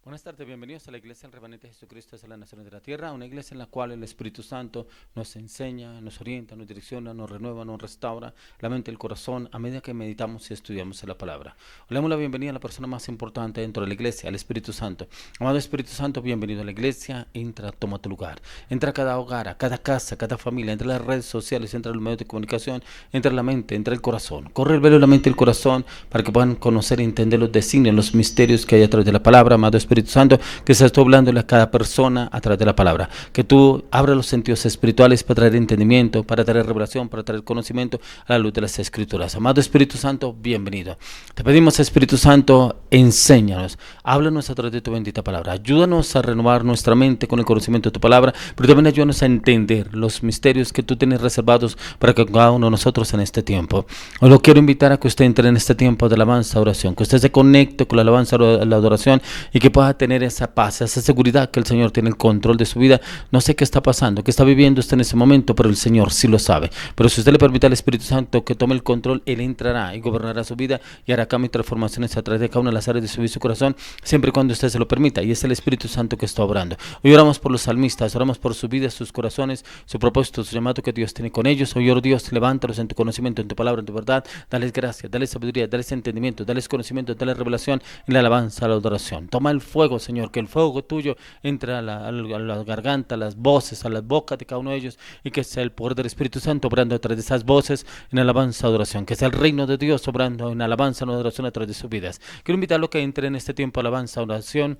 Buenas tardes, bienvenidos a la Iglesia del Remanente de Jesucristo de las Naciones de la Tierra, una iglesia en la cual el Espíritu Santo nos enseña, nos orienta, nos direcciona, nos renueva, nos restaura la mente y el corazón a medida que meditamos y estudiamos en la palabra. Le damos la bienvenida a la persona más importante dentro de la iglesia, al Espíritu Santo. Amado Espíritu Santo, bienvenido a la iglesia, entra, toma tu lugar. Entra a cada hogar, a cada casa, a cada familia, entra a las redes sociales, entra a los medios de comunicación, entra a la mente, entra al corazón. Corre el velo de la mente y el corazón para que puedan conocer y entender los designios, los misterios que hay a través de la palabra. Amado Espíritu Santo, que se está hablándole a cada persona a través de la palabra. Que tú abras los sentidos espirituales para traer entendimiento, para traer revelación, para traer conocimiento a la luz de las Escrituras. Amado Espíritu Santo, bienvenido. Te pedimos, Espíritu Santo, enséñanos, háblanos a través de tu bendita palabra. Ayúdanos a renovar nuestra mente con el conocimiento de tu palabra, pero también ayúdanos a entender los misterios que tú tienes reservados para que cada uno de nosotros en este tiempo. Os lo quiero invitar a que usted entre en este tiempo de alabanza, oración, que usted se conecte con la alabanza, la adoración y que pueda tener esa paz, esa seguridad que el Señor tiene el control de su vida. No sé qué está pasando, qué está viviendo usted en ese momento, pero el Señor sí lo sabe. Pero si usted le permite al Espíritu Santo que tome el control, Él entrará y gobernará su vida y hará cambios y transformaciones a través de cada una de las áreas de su vida y su corazón, siempre y cuando usted se lo permita. Y es el Espíritu Santo que está obrando. Hoy oramos por los salmistas, oramos por su vida, sus corazones, su propósito, su llamado que Dios tiene con ellos. Hoy oro, Dios, levántalos en tu conocimiento, en tu palabra, en tu verdad. Dales gracia, dales sabiduría, dales entendimiento, dales conocimiento, dales revelación en la alabanza, a la adoración. Toma el fuego, Señor, que el fuego tuyo entre a la garganta, a las voces, a las bocas de cada uno de ellos, y que sea el poder del Espíritu Santo obrando a través de esas voces en alabanza, adoración, que sea el reino de Dios obrando en alabanza, adoración a través de sus vidas. Quiero invitarlo a que entre en este tiempo alabanza, oración.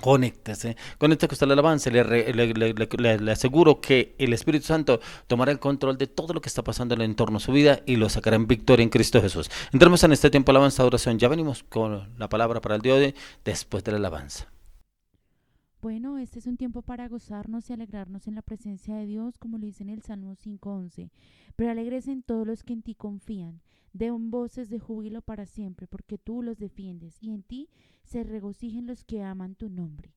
Conéctese, conéctese con la alabanza. Le aseguro que el Espíritu Santo tomará el control de todo lo que está pasando en el entorno de su vida y lo sacará en victoria en Cristo Jesús. Entremos en este tiempo de alabanza, adoración. Ya venimos con la palabra para el día de hoy, después de la alabanza. Bueno, este es un tiempo para gozarnos y alegrarnos en la presencia de Dios, como lo dice en el Salmo 5:11. Pero alegresen todos los que en ti confían, den voces de júbilo para siempre, porque tú los defiendes, y en ti se regocijen los que aman tu nombre.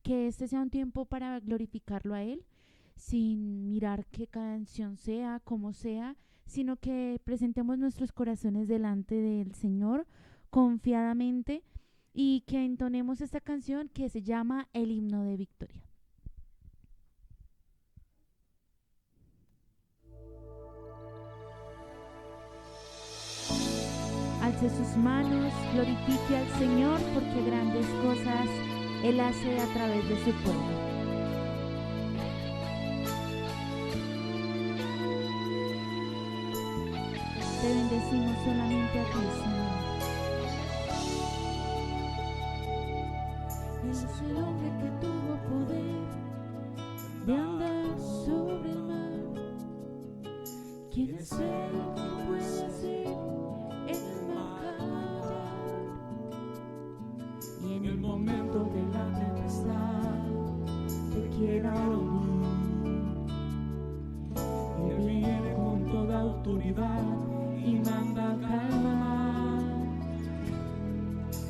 Que este sea un tiempo para glorificarlo a Él, sin mirar qué canción sea, cómo sea, sino que presentemos nuestros corazones delante del Señor confiadamente y que entonemos esta canción que se llama El himno de victoria. Alce sus manos, glorifique al Señor porque grandes cosas Él hace a través de su pueblo. Te bendecimos solamente a ti, Señor. Él es el hombre que tuvo poder de andar sobre el mar. ¿Quién es Él que puede hacer el mar callar? Y en el momento de la tempestad te quiera oír. Él viene con toda autoridad y manda calmar.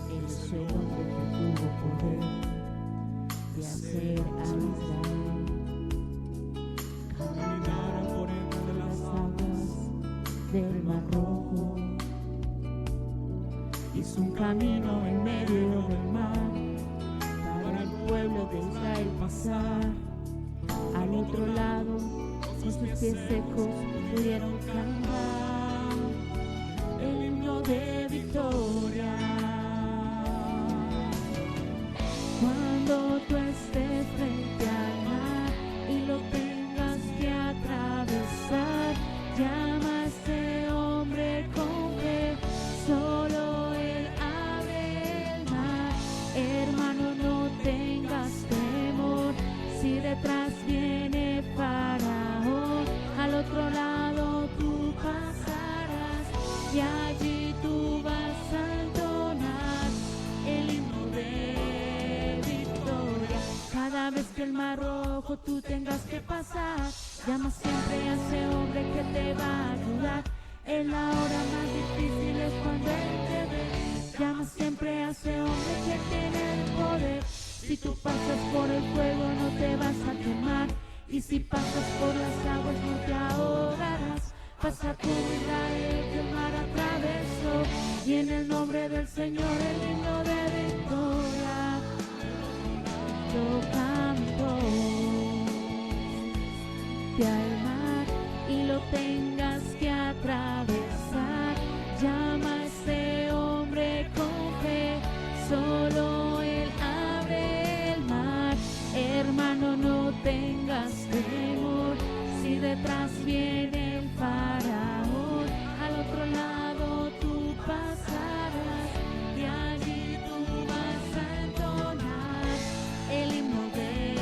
Él es el hombre que tuvo poder de hacer a Israel caminar por entre las aguas del Mar Rojo. Hizo un camino en medio del mar para el pueblo de Israel pasar. Al otro lado, con sus pies secos, pudieron cantar el himno de victoria. Cuando tú estés frente al mar y lo tengas que atravesar, llama a ese hombre con fe, solo él abre el mar. Hermano, no tengas temor, si detrás viene Faraón, al otro lado tú pasarás y allí tú vas a entonar el himno de victoria. Cada vez que el Mar Rojo tú tengas que pasar, llama siempre a ese hombre que te va a ayudar. En la hora más difícil es cuando Él te ve. Llama siempre a ese hombre que tiene el poder. Si tú pasas por el fuego no te vas a quemar, y si pasas por las aguas no te ahogarás. Pasa como Israel que el mar atravesó, y en el nombre del Señor el himno de victoria. canto al mar y lo tengas que atravesar, llama a ese hombre con fe, solo él abre el mar. Hermano, no tengas temor, si detrás viene el faraón, al otro lado tú pasarás y allí tú vas a entonar el himno de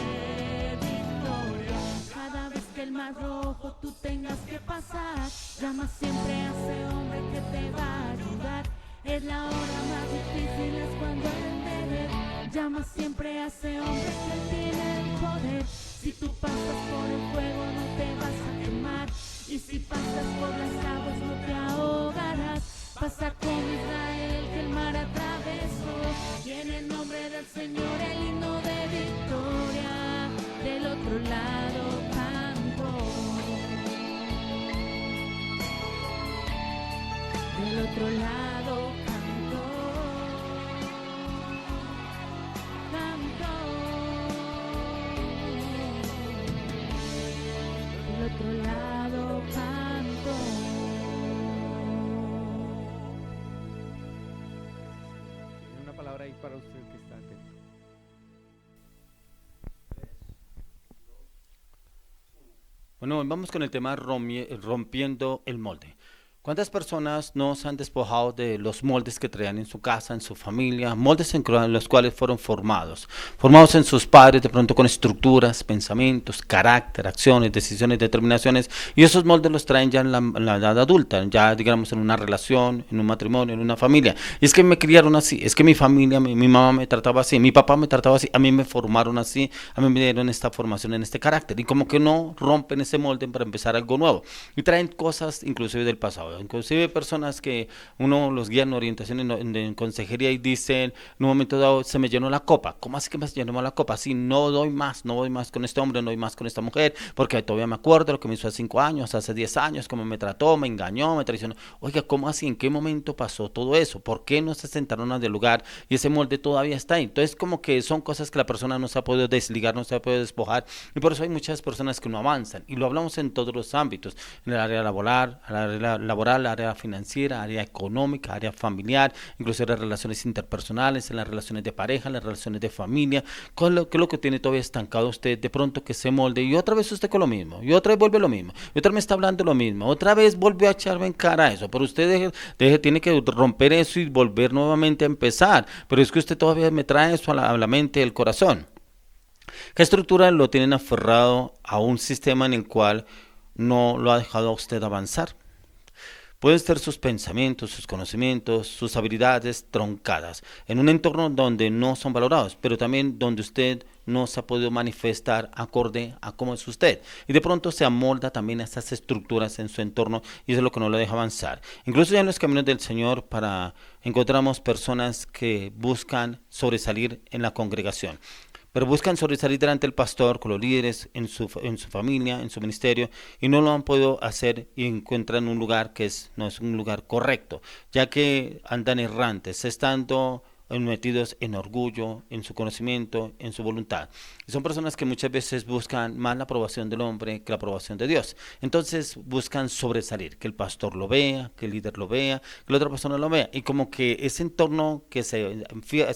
victoria. Cada vez que el mar rojo tú tengas que pasar, llama siempre a ese hombre que te va a ayudar. Es la hora más difícil, es cuando él debe. Llama siempre a ese hombre que tiene el poder. Si tú pasas por el fuego no te vas a quemar, y si pasas por las aguas no te ahogarás. Pasa con Israel que el mar atravesó, y en el nombre del Señor el himno de victoria. Del otro lado canto, del otro lado canto, canto, del otro lado canto. Tiene una palabra ahí para usted que está atento. Bueno, vamos con el tema rompiendo el molde. ¿Cuántas personas no se han despojado de los moldes que traían en su casa, en su familia? Moldes en los cuales fueron formados en sus padres, de pronto con estructuras, pensamientos, carácter, acciones, decisiones, determinaciones, y esos moldes los traen ya en la edad adulta, ya digamos en una relación, en un matrimonio, en una familia. Y es que me criaron así, es que mi familia, mi mamá me trataba así, mi papá me trataba así, a mí me formaron así, a mí me dieron esta formación en este carácter, y como que no rompen ese molde para empezar algo nuevo, y traen cosas inclusive del pasado. Inclusive personas que uno los guía en orientación en consejería y dicen, en un momento dado se me llenó la copa. ¿Cómo así que me llenó la copa? Sí, no voy más con este hombre, no doy más con esta mujer, porque todavía me acuerdo de lo que me hizo hace 5 años, hace 10 años, cómo me trató, me engañó, me traicionó. Oiga, ¿cómo así? ¿En qué momento pasó todo eso? ¿Por qué no se sentaron a dialogar y ese molde todavía está ahí? Entonces como que son cosas que la persona no se ha podido desligar, no se ha podido despojar, y por eso hay muchas personas que no avanzan, y lo hablamos en todos los ámbitos, en el área laboral, área financiera, área económica, área familiar, incluso en las relaciones interpersonales, en las relaciones de pareja, en las relaciones de familia. ¿Qué es lo que tiene todavía estancado usted? De pronto que se molde y otra vez usted con lo mismo, y otra vez vuelve lo mismo, y otra vez me está hablando lo mismo, otra vez volvió a echarme en cara eso, pero usted tiene que romper eso y volver nuevamente a empezar, pero es que usted todavía me trae eso a la mente, el corazón. ¿Qué estructura lo tienen aferrado a un sistema en el cual no lo ha dejado a usted avanzar? Pueden ser sus pensamientos, sus conocimientos, sus habilidades truncadas, en un entorno donde no son valorados, pero también donde usted no se ha podido manifestar acorde a cómo es usted. Y de pronto se amolda también a estas estructuras en su entorno, y eso es lo que no lo deja avanzar. Incluso ya en los caminos del Señor encontramos personas que buscan sobresalir en la congregación, pero buscan sobresalir delante del pastor, con los líderes, en su familia, en su ministerio, y no lo han podido hacer, y encuentran un lugar que no es un lugar correcto, ya que andan errantes, estando metidos en orgullo, en su conocimiento, en su voluntad. Y son personas que muchas veces buscan más la aprobación del hombre que la aprobación de Dios. Entonces buscan sobresalir, que el pastor lo vea, que el líder lo vea, que la otra persona lo vea. Y como que ese entorno que se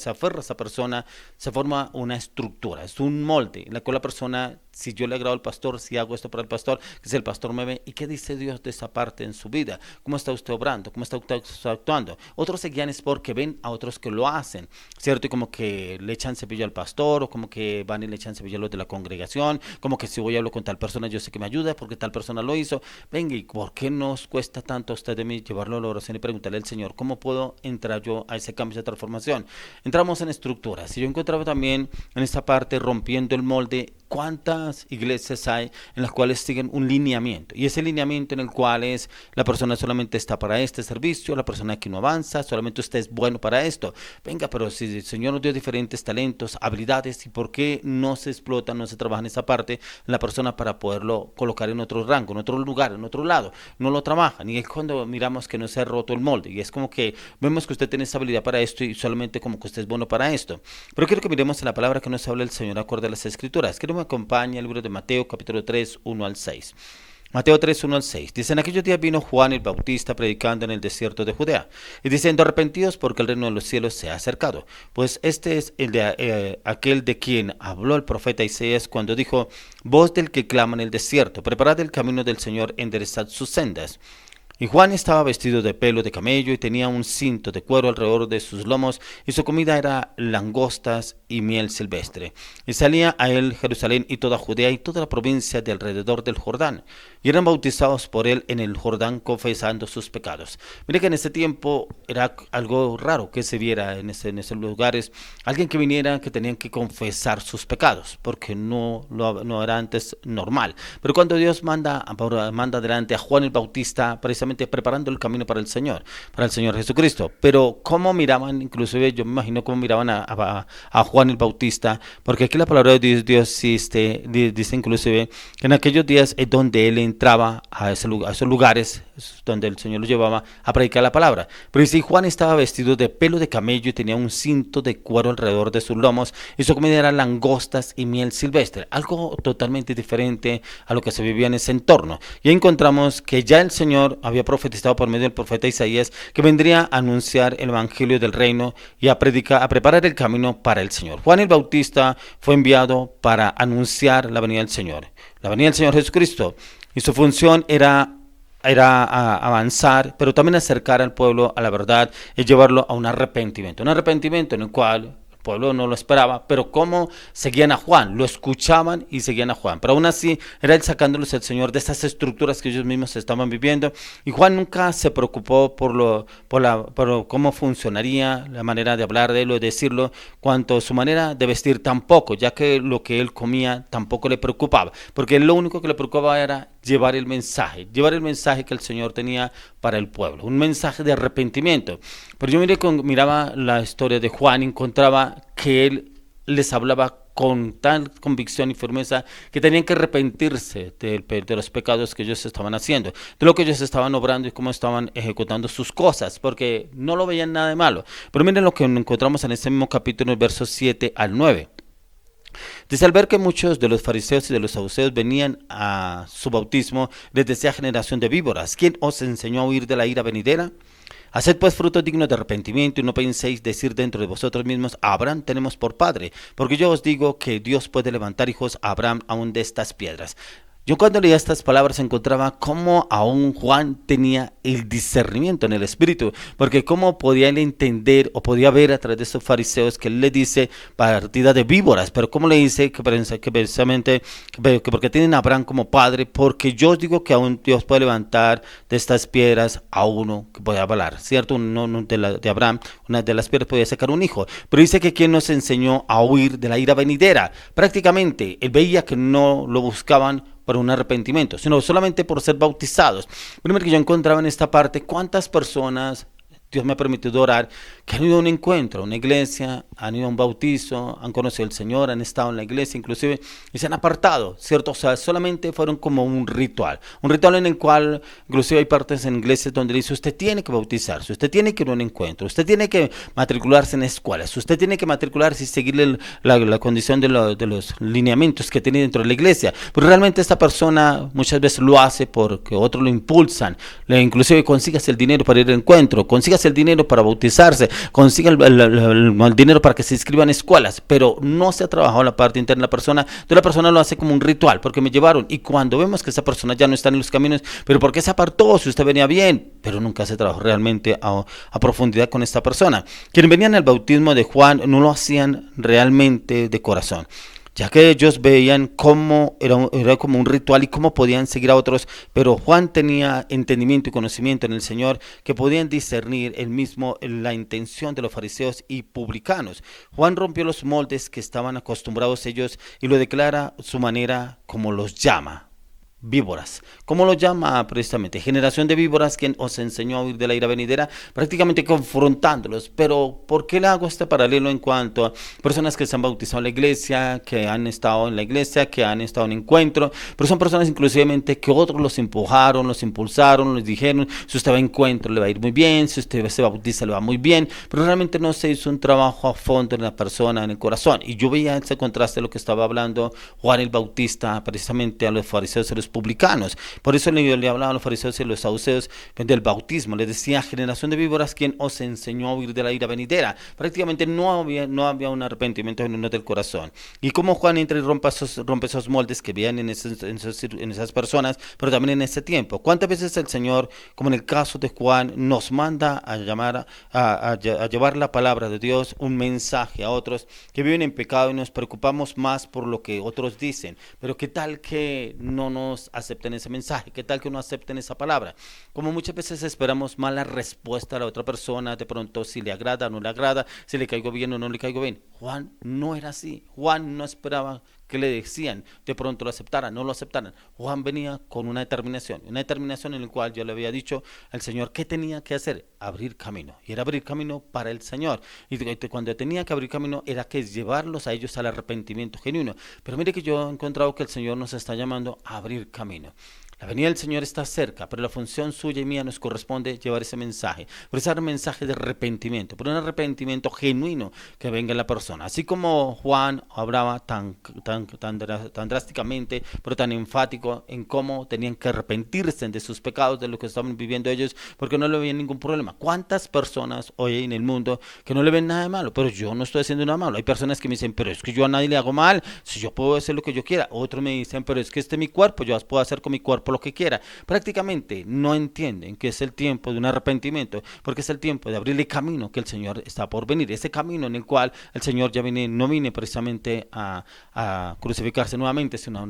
aferra a esa persona, se forma una estructura, es un molde, en la cual la persona, si yo le agrado al pastor, si hago esto para el pastor, que si el pastor me ve, ¿y qué dice Dios de esa parte en su vida? ¿Cómo está usted obrando? ¿Cómo está usted actuando? Otros se guían es porque ven a otros que lo hacen, ¿cierto? Y como que le echan cepillo al pastor, o como que van y le echan cepillo a los de la congregación, como que si voy a hablar con tal persona, yo sé que me ayuda porque tal persona lo hizo. Venga, ¿y por qué nos cuesta tanto a usted de mí llevarlo a la oración y preguntarle al Señor, ¿cómo puedo entrar yo a ese cambio, a esa transformación? Entramos en estructuras, y yo encontraba también en esta parte, rompiendo el molde, ¿cuántas iglesias hay en las cuales siguen un lineamiento? Y ese lineamiento en el cual es la persona solamente está para este servicio, la persona que no avanza, solamente usted es bueno para esto. Venga, pero si el Señor nos dio diferentes talentos, habilidades, ¿y por qué no se explota, no se trabaja en esa parte en la persona para poderlo colocar en otro rango, en otro lugar, en otro lado? No lo trabajan. Y es cuando miramos que no se ha roto el molde. Y es como que vemos que usted tiene esa habilidad para esto y solamente como que usted es bueno para esto. Pero quiero que miremos en la palabra que nos habla el Señor acorde a las Escrituras. Quiero que me acompañe al libro de Mateo, capítulo 3, 1 al 6. Mateo 3, 1 al 6. Dice: en aquellos días vino Juan el Bautista predicando en el desierto de Judea y diciendo: arrepentíos porque el reino de los cielos se ha acercado. Pues este es aquel de quien habló el profeta Isaías cuando dijo: voz del que clama en el desierto, preparad el camino del Señor, enderezad sus sendas. Y Juan estaba vestido de pelo de camello y tenía un cinto de cuero alrededor de sus lomos, y su comida era langostas y miel silvestre. Y salía a él Jerusalén y toda Judea y toda la provincia de alrededor del Jordán, y eran bautizados por él en el Jordán, confesando sus pecados. Mire que en ese tiempo era algo raro que se viera en esos lugares, alguien que viniera que tenían que confesar sus pecados, porque no era antes normal. Pero cuando Dios manda adelante a Juan el Bautista, precisamente preparando el camino para el Señor Jesucristo. Pero cómo miraban, inclusive yo me imagino cómo miraban a Juan el Bautista, porque aquí la palabra de Dios dice inclusive que en aquellos días es donde él entraba a esos lugares donde el Señor lo llevaba a predicar la palabra. Pero dice: Juan estaba vestido de pelo de camello y tenía un cinto de cuero alrededor de sus lomos, y su comida era langostas y miel silvestre, algo totalmente diferente a lo que se vivía en ese entorno. Y encontramos que ya el Señor había profetizado por medio del profeta Isaías que vendría a anunciar el evangelio del reino y a preparar el camino para el Señor. Juan el Bautista fue enviado para anunciar la venida del Señor Jesucristo, y su función era avanzar, pero también acercar al pueblo a la verdad y llevarlo a un arrepentimiento en el cual el pueblo no lo esperaba, pero cómo seguían a Juan, lo escuchaban y seguían a Juan, pero aún así era él sacándolos el Señor de estas estructuras que ellos mismos estaban viviendo. Y Juan nunca se preocupó por cómo funcionaría la manera de hablar de él o de decirlo, cuanto su manera de vestir tampoco, ya que lo que él comía tampoco le preocupaba, porque lo único que le preocupaba era llevar el mensaje que el Señor tenía para el pueblo, un mensaje de arrepentimiento. Pero yo miraba la historia de Juan y encontraba que él les hablaba con tal convicción y firmeza que tenían que arrepentirse de los pecados que ellos estaban haciendo, de lo que ellos estaban obrando y cómo estaban ejecutando sus cosas, porque no lo veían nada de malo. Pero miren lo que encontramos en este mismo capítulo, versos 7 al 9. Dice: al ver que muchos de los fariseos y de los saduceos venían a su bautismo, les decía: generación de víboras, ¿quién os enseñó a huir de la ira venidera? Haced pues frutos dignos de arrepentimiento, y no penséis decir dentro de vosotros mismos: a Abraham tenemos por padre, porque yo os digo que Dios puede levantar hijos a Abraham aún de estas piedras. Yo cuando leía estas palabras encontraba cómo aún Juan tenía el discernimiento en el espíritu, porque cómo podía él entender o podía ver a través de esos fariseos que él le dice partida de víboras, pero cómo le dice que precisamente que porque tienen a Abraham como padre, porque yo os digo que aún Dios puede levantar de estas piedras a uno que puede hablar, ¿cierto? De Abraham, una de las piedras podía sacar un hijo, pero dice que quien nos enseñó a huir de la ira venidera. Prácticamente él veía que no lo buscaban por un arrepentimiento, sino solamente por ser bautizados. Primero que yo encontraba en esta parte cuántas personas Dios me ha permitido orar, que han ido a un encuentro, a una iglesia, han ido a un bautizo, han conocido al Señor, han estado en la iglesia inclusive y se han apartado, ¿cierto? O sea, solamente fueron como un ritual en el cual inclusive hay partes en iglesias donde dice: usted tiene que bautizarse, usted tiene que ir a un encuentro, usted tiene que matricularse en escuelas, usted tiene que matricularse y seguirle la condición de los lineamientos que tiene dentro de la iglesia. Pero realmente esta persona muchas veces lo hace porque otros lo impulsan, inclusive consigas el dinero para ir al encuentro, consigas el dinero para bautizarse, consiga el dinero para que se inscriban en escuelas, pero no se ha trabajado la parte interna de la persona. Entonces la persona lo hace como un ritual, porque me llevaron, y cuando vemos que esa persona ya no está en los caminos, pero ¿por qué se apartó? Si usted venía bien, pero nunca se trabajó realmente a profundidad con esta persona. Quienes venían al bautismo de Juan no lo hacían realmente de corazón. ya que ellos veían cómo era como un ritual y cómo podían seguir a otros, pero Juan tenía entendimiento y conocimiento en el Señor que podían discernir la intención de los fariseos y publicanos. Juan rompió los moldes que estaban acostumbrados ellos y lo declara su manera como los llama. Víboras. ¿Cómo lo llama precisamente? Generación de víboras, quien os enseñó a huir de la ira venidera, prácticamente confrontándolos. Pero ¿por qué le hago este paralelo en cuanto a personas que se han bautizado en la iglesia, que han estado en la iglesia, que han estado en encuentro, pero son personas inclusivamente que otros los empujaron, los impulsaron, les dijeron, si usted va a encuentro le va a ir muy bien, si usted se bautiza le va muy bien, pero realmente no se hizo un trabajo a fondo en la persona, en el corazón. Y yo veía ese contraste de lo que estaba hablando Juan el Bautista, precisamente a los fariseos y a los publicanos. Por eso le hablaba a los fariseos y a los saduceos del bautismo. Les decía, generación de víboras, quien os enseñó a huir de la ira venidera. Prácticamente no había un arrepentimiento genuino del corazón. Y como Juan entra y rompe esos moldes que veían en esas personas, pero también en ese tiempo. ¿Cuántas veces el Señor, como en el caso de Juan, nos manda a llamar a llevar la palabra de Dios, un mensaje a otros que viven en pecado y nos preocupamos más por lo que otros dicen? Pero ¿qué tal que no nos acepten ese mensaje? ¿Qué tal que no acepten esa palabra? Como muchas veces esperamos más la respuesta a la otra persona, de pronto si le agrada o no le agrada, si le caigo bien o no le caigo bien. Juan no era así. Juan no esperaba que le decían, de pronto lo aceptaran, no lo aceptaran. Juan venía con una determinación en la cual yo le había dicho al Señor qué tenía que hacer, abrir camino, y era abrir camino para el Señor, y cuando tenía que abrir camino era que llevarlos a ellos al arrepentimiento genuino. Pero mire que yo he encontrado que el Señor nos está llamando a abrir camino. La venida del Señor está cerca, pero la función suya y mía nos corresponde llevar ese mensaje, pero ese mensaje de arrepentimiento, pero un arrepentimiento genuino que venga en la persona. Así como Juan hablaba tan drásticamente, pero tan enfático en cómo tenían que arrepentirse de sus pecados, de lo que estaban viviendo ellos, porque no le veían ningún problema. ¿Cuántas personas hoy hay en el mundo que no le ven nada de malo? Pero yo no estoy haciendo nada malo. Hay personas que me dicen, pero es que yo a nadie le hago mal, si yo puedo hacer lo que yo quiera. Otros me dicen, pero es que este es mi cuerpo, yo puedo hacer con mi cuerpo lo que quiera. Prácticamente no entienden que es el tiempo de un arrepentimiento, porque es el tiempo de abrirle camino que el Señor está por venir, ese camino en el cual el Señor ya no viene precisamente a crucificarse nuevamente, sino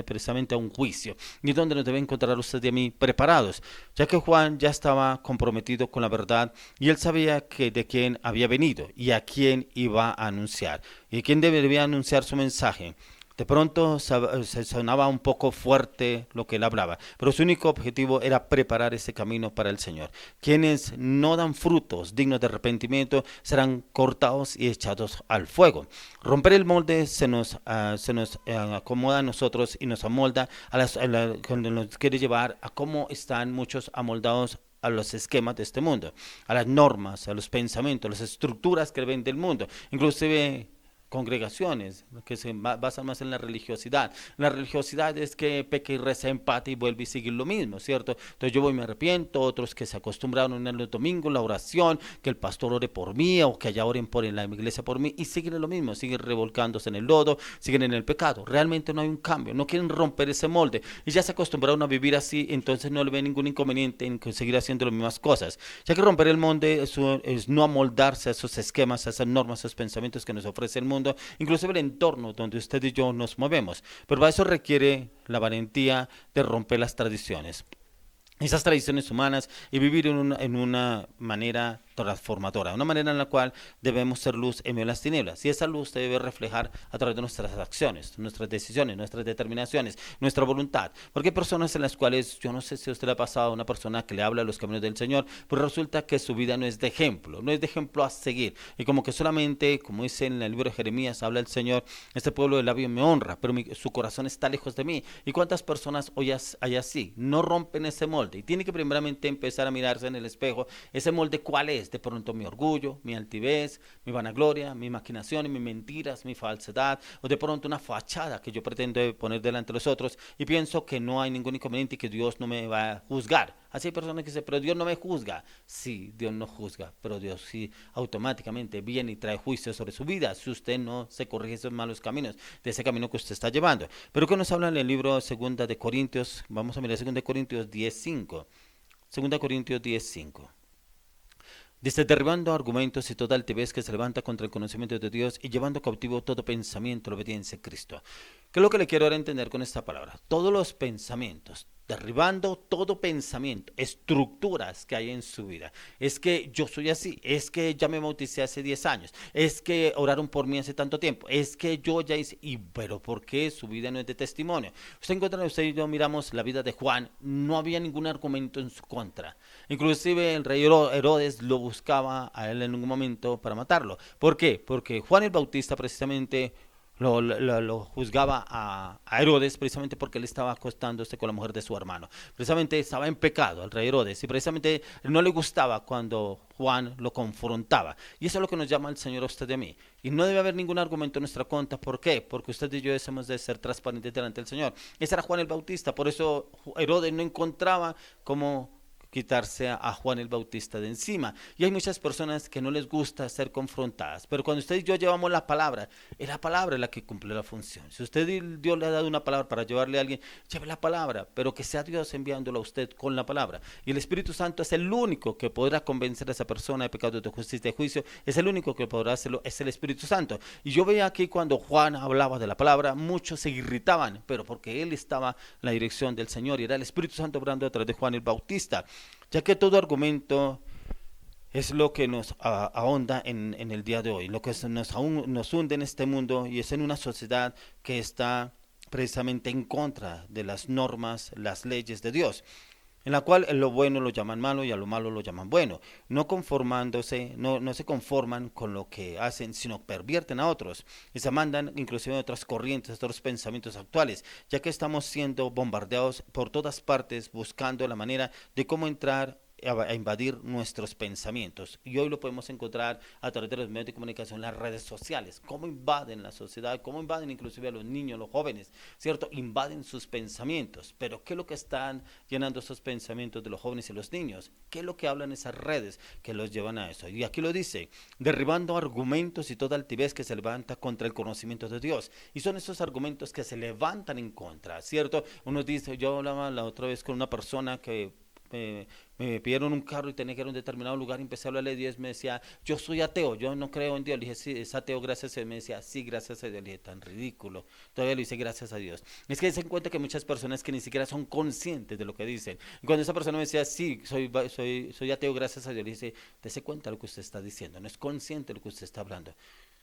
precisamente a un juicio, y donde nos debe encontrar usted y a mí preparados, ya que Juan ya estaba comprometido con la verdad y él sabía que de quién había venido y a quién iba a anunciar y quién debería anunciar su mensaje. De pronto se sonaba un poco fuerte lo que él hablaba, pero su único objetivo era preparar ese camino para el Señor. Quienes no dan frutos dignos de arrepentimiento serán cortados y echados al fuego. Romper el molde se nos acomoda a nosotros y nos amolda cuando nos quiere llevar a cómo están muchos amoldados a los esquemas de este mundo, a las normas, a los pensamientos, a las estructuras que ven del mundo, inclusive congregaciones que se basan más en la religiosidad. La religiosidad es que peca y reza, empate y vuelve y sigue lo mismo, ¿cierto? Entonces yo voy y me arrepiento, otros que se acostumbraron en el domingo, la oración, que el pastor ore por mí o que allá oren en la iglesia por mí y siguen lo mismo, siguen revolcándose en el lodo, siguen en el pecado. Realmente no hay un cambio, no quieren romper ese molde y ya se acostumbraron a vivir así, entonces no le ven ningún inconveniente en seguir haciendo las mismas cosas. Ya que romper el molde es no amoldarse a esos esquemas, a esas normas, a esos pensamientos que nos ofrece el mundo, inclusive el entorno donde usted y yo nos movemos, pero para eso requiere la valentía de romper las tradiciones, esas tradiciones humanas, y vivir en una manera transformadora, una manera en la cual debemos ser luz en medio de las tinieblas, y esa luz se debe reflejar a través de nuestras acciones, nuestras decisiones, nuestras determinaciones, nuestra voluntad, porque hay personas en las cuales, yo no sé si a usted le ha pasado a una persona que le habla de los caminos del Señor, pero resulta que su vida no es de ejemplo, no es de ejemplo a seguir, y como que solamente, como dice en el libro de Jeremías, habla el Señor, este pueblo de labios me honra, pero su corazón está lejos de mí. ¿Y cuántas personas hoy hay así? No rompen ese molde, y tiene que primeramente empezar a mirarse en el espejo. Ese molde, ¿cuál es? De pronto mi orgullo, mi altivez, mi vanagloria, mi maquinación, mis mentiras, mi falsedad, o de pronto una fachada que yo pretendo poner delante de los otros y pienso que no hay ningún inconveniente y que Dios no me va a juzgar. Así hay personas que dicen, pero Dios no me juzga. Sí, Dios no juzga, pero Dios sí automáticamente viene y trae juicio sobre su vida si usted no se corrige esos malos caminos, de ese camino que usted está llevando. Pero ¿qué nos habla en el libro 2 de Corintios? Vamos a mirar 2 de Corintios 10:5. 2 Corintios 10:5. Dice, derribando argumentos y toda altivez que se levanta contra el conocimiento de Dios y llevando cautivo todo pensamiento a la obediencia a Cristo. ¿Qué es lo que le quiero ahora entender con esta palabra? Todos los pensamientos, derribando todo pensamiento, estructuras que hay en su vida. Es que yo soy así, es que ya me bauticé hace 10 años, es que oraron por mí hace tanto tiempo, es que yo ya hice, pero ¿por qué su vida no es de testimonio? Usted y yo miramos la vida de Juan, no había ningún argumento en su contra. Inclusive el rey Herodes lo buscaba a él en un momento para matarlo. ¿Por qué? Porque Juan el Bautista precisamente lo juzgaba a Herodes precisamente porque él estaba acostándose con la mujer de su hermano. Precisamente estaba en pecado el rey Herodes y precisamente no le gustaba cuando Juan lo confrontaba. Y eso es lo que nos llama el Señor a usted y a mí. Y no debe haber ningún argumento en nuestra contra. ¿Por qué? Porque usted y yo hemos de ser transparentes delante del Señor. Ese era Juan el Bautista, por eso Herodes no encontraba cómo quitarse a Juan el Bautista de encima. Y hay muchas personas que no les gusta ser confrontadas, pero cuando usted y yo llevamos la palabra, es la palabra la que cumple la función. Si Dios le ha dado una palabra para llevarle a alguien, lleve la palabra, pero que sea Dios enviándolo a usted con la palabra. Y el Espíritu Santo es el único que podrá convencer a esa persona de pecado, de justicia y de juicio. Es el único que podrá hacerlo, es el Espíritu Santo. Y yo veía aquí cuando Juan hablaba de la palabra, muchos se irritaban, pero porque él estaba en la dirección del Señor y era el Espíritu Santo obrando a través de Juan el Bautista. Ya que todo argumento es lo que nos ahonda en el día de hoy, lo que nos hunde en este mundo y es en una sociedad que está precisamente en contra de las normas, las leyes de Dios, en la cual lo bueno lo llaman malo y a lo malo lo llaman bueno, no se conforman con lo que hacen, sino pervierten a otros y se mandan inclusive a otras corrientes, a otros pensamientos actuales, ya que estamos siendo bombardeados por todas partes buscando la manera de cómo entrar a invadir nuestros pensamientos. Y hoy lo podemos encontrar a través de los medios de comunicación, las redes sociales, cómo invaden la sociedad, cómo invaden inclusive a los niños, los jóvenes, ¿cierto? Invaden sus pensamientos. Pero ¿qué es lo que están llenando esos pensamientos de los jóvenes y los niños? ¿Qué es lo que hablan esas redes que los llevan a eso? Y aquí lo dice, derribando argumentos y toda altivez que se levanta contra el conocimiento de Dios. Y son esos argumentos que se levantan en contra, ¿cierto? Uno dice, yo hablaba la otra vez con una persona que me pidieron un carro y tenía que ir a un determinado lugar y empecé a hablarle de Dios. Me decía, yo soy ateo, yo no creo en Dios. Le dije, sí, es ateo, gracias a Dios. Me decía, sí, gracias a Dios. Le dije, tan ridículo. Todavía le dice, gracias a Dios. Es que se dan cuenta que muchas personas que ni siquiera son conscientes de lo que dicen. Y cuando esa persona me decía, sí, soy ateo, gracias a Dios, le dice, dése cuenta de lo que usted está diciendo, no es consciente de lo que usted está hablando.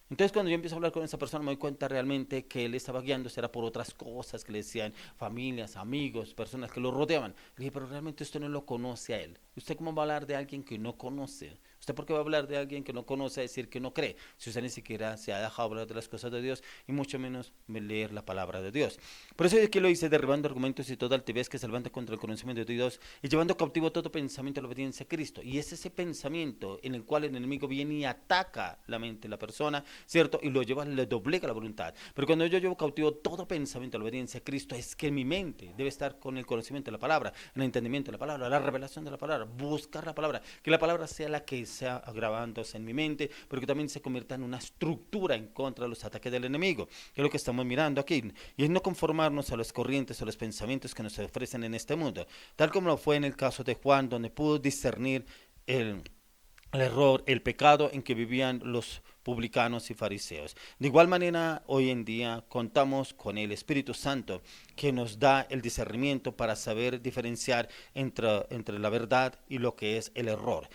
Entonces cuando yo empiezo a hablar con esa persona me doy cuenta realmente que él estaba guiándose era por otras cosas que le decían familias, amigos, personas que lo rodeaban. Le dije, pero realmente usted no lo conoce a él. ¿Usted cómo va a hablar de alguien que no conoce? ¿Usted por qué va a hablar de alguien que no conoce a decir que no cree? Si usted ni siquiera se ha dejado hablar de las cosas de Dios y mucho menos leer la palabra de Dios. Por eso es que lo dice, derribando argumentos y toda altivez que se levanta contra el conocimiento de Dios y llevando cautivo todo pensamiento a la obediencia a Cristo. Y es ese pensamiento en el cual el enemigo viene y ataca la mente de la persona, ¿cierto? Y lo lleva, le doblega la voluntad. Pero cuando yo llevo cautivo todo pensamiento a la obediencia a Cristo, es que mi mente debe estar con el conocimiento de la palabra, el entendimiento de la palabra, la revelación de la palabra, buscar la palabra, que la palabra sea la que sea agravándose en mi mente, pero que también se convierta en una estructura en contra de los ataques del enemigo, que es lo que estamos mirando aquí, y es no conformarnos a las corrientes o los pensamientos que nos ofrecen en este mundo, tal como lo fue en el caso de Juan, donde pudo discernir el error, el pecado en que vivían los publicanos y fariseos. De igual manera, hoy en día contamos con el Espíritu Santo que nos da el discernimiento para saber diferenciar entre la verdad y lo que es el error.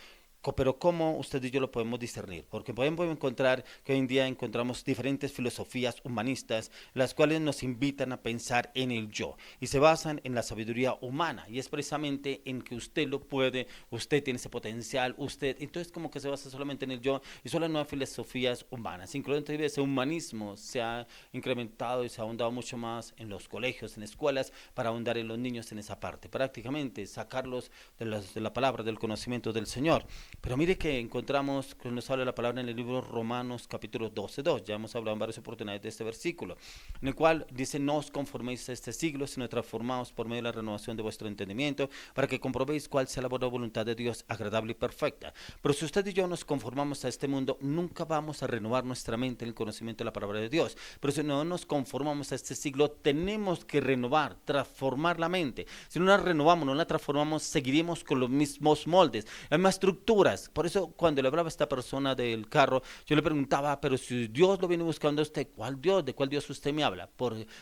Pero ¿cómo usted y yo lo podemos discernir? Porque podemos encontrar que hoy en día encontramos diferentes filosofías humanistas, las cuales nos invitan a pensar en el yo y se basan en la sabiduría humana y es precisamente en que usted lo puede, usted tiene ese potencial, entonces como que se basa solamente en el yo y solo en nuevas filosofías humanas. Incluso ese humanismo se ha incrementado y se ha ahondado mucho más en los colegios, en escuelas, para ahondar en los niños en esa parte, prácticamente sacarlos de la palabra, del conocimiento del Señor. Pero mire que encontramos, que nos habla la palabra en el libro Romanos capítulo 12:2, ya hemos hablado en varias oportunidades de este versículo, en el cual dice, no os conforméis a este siglo, sino transformaos por medio de la renovación de vuestro entendimiento, para que comprobéis cuál sea la buena voluntad de Dios, agradable y perfecta. Pero si usted y yo nos conformamos a este mundo, nunca vamos a renovar nuestra mente en el conocimiento de la palabra de Dios. Pero si no nos conformamos a este siglo, tenemos que renovar, transformar la mente. Si no la renovamos, no la transformamos, seguiremos con los mismos moldes, la misma estructura estructuras. Por eso cuando le hablaba a esta persona del carro, yo le preguntaba, pero si Dios lo viene buscando a usted, ¿cuál Dios? ¿De cuál Dios usted me habla?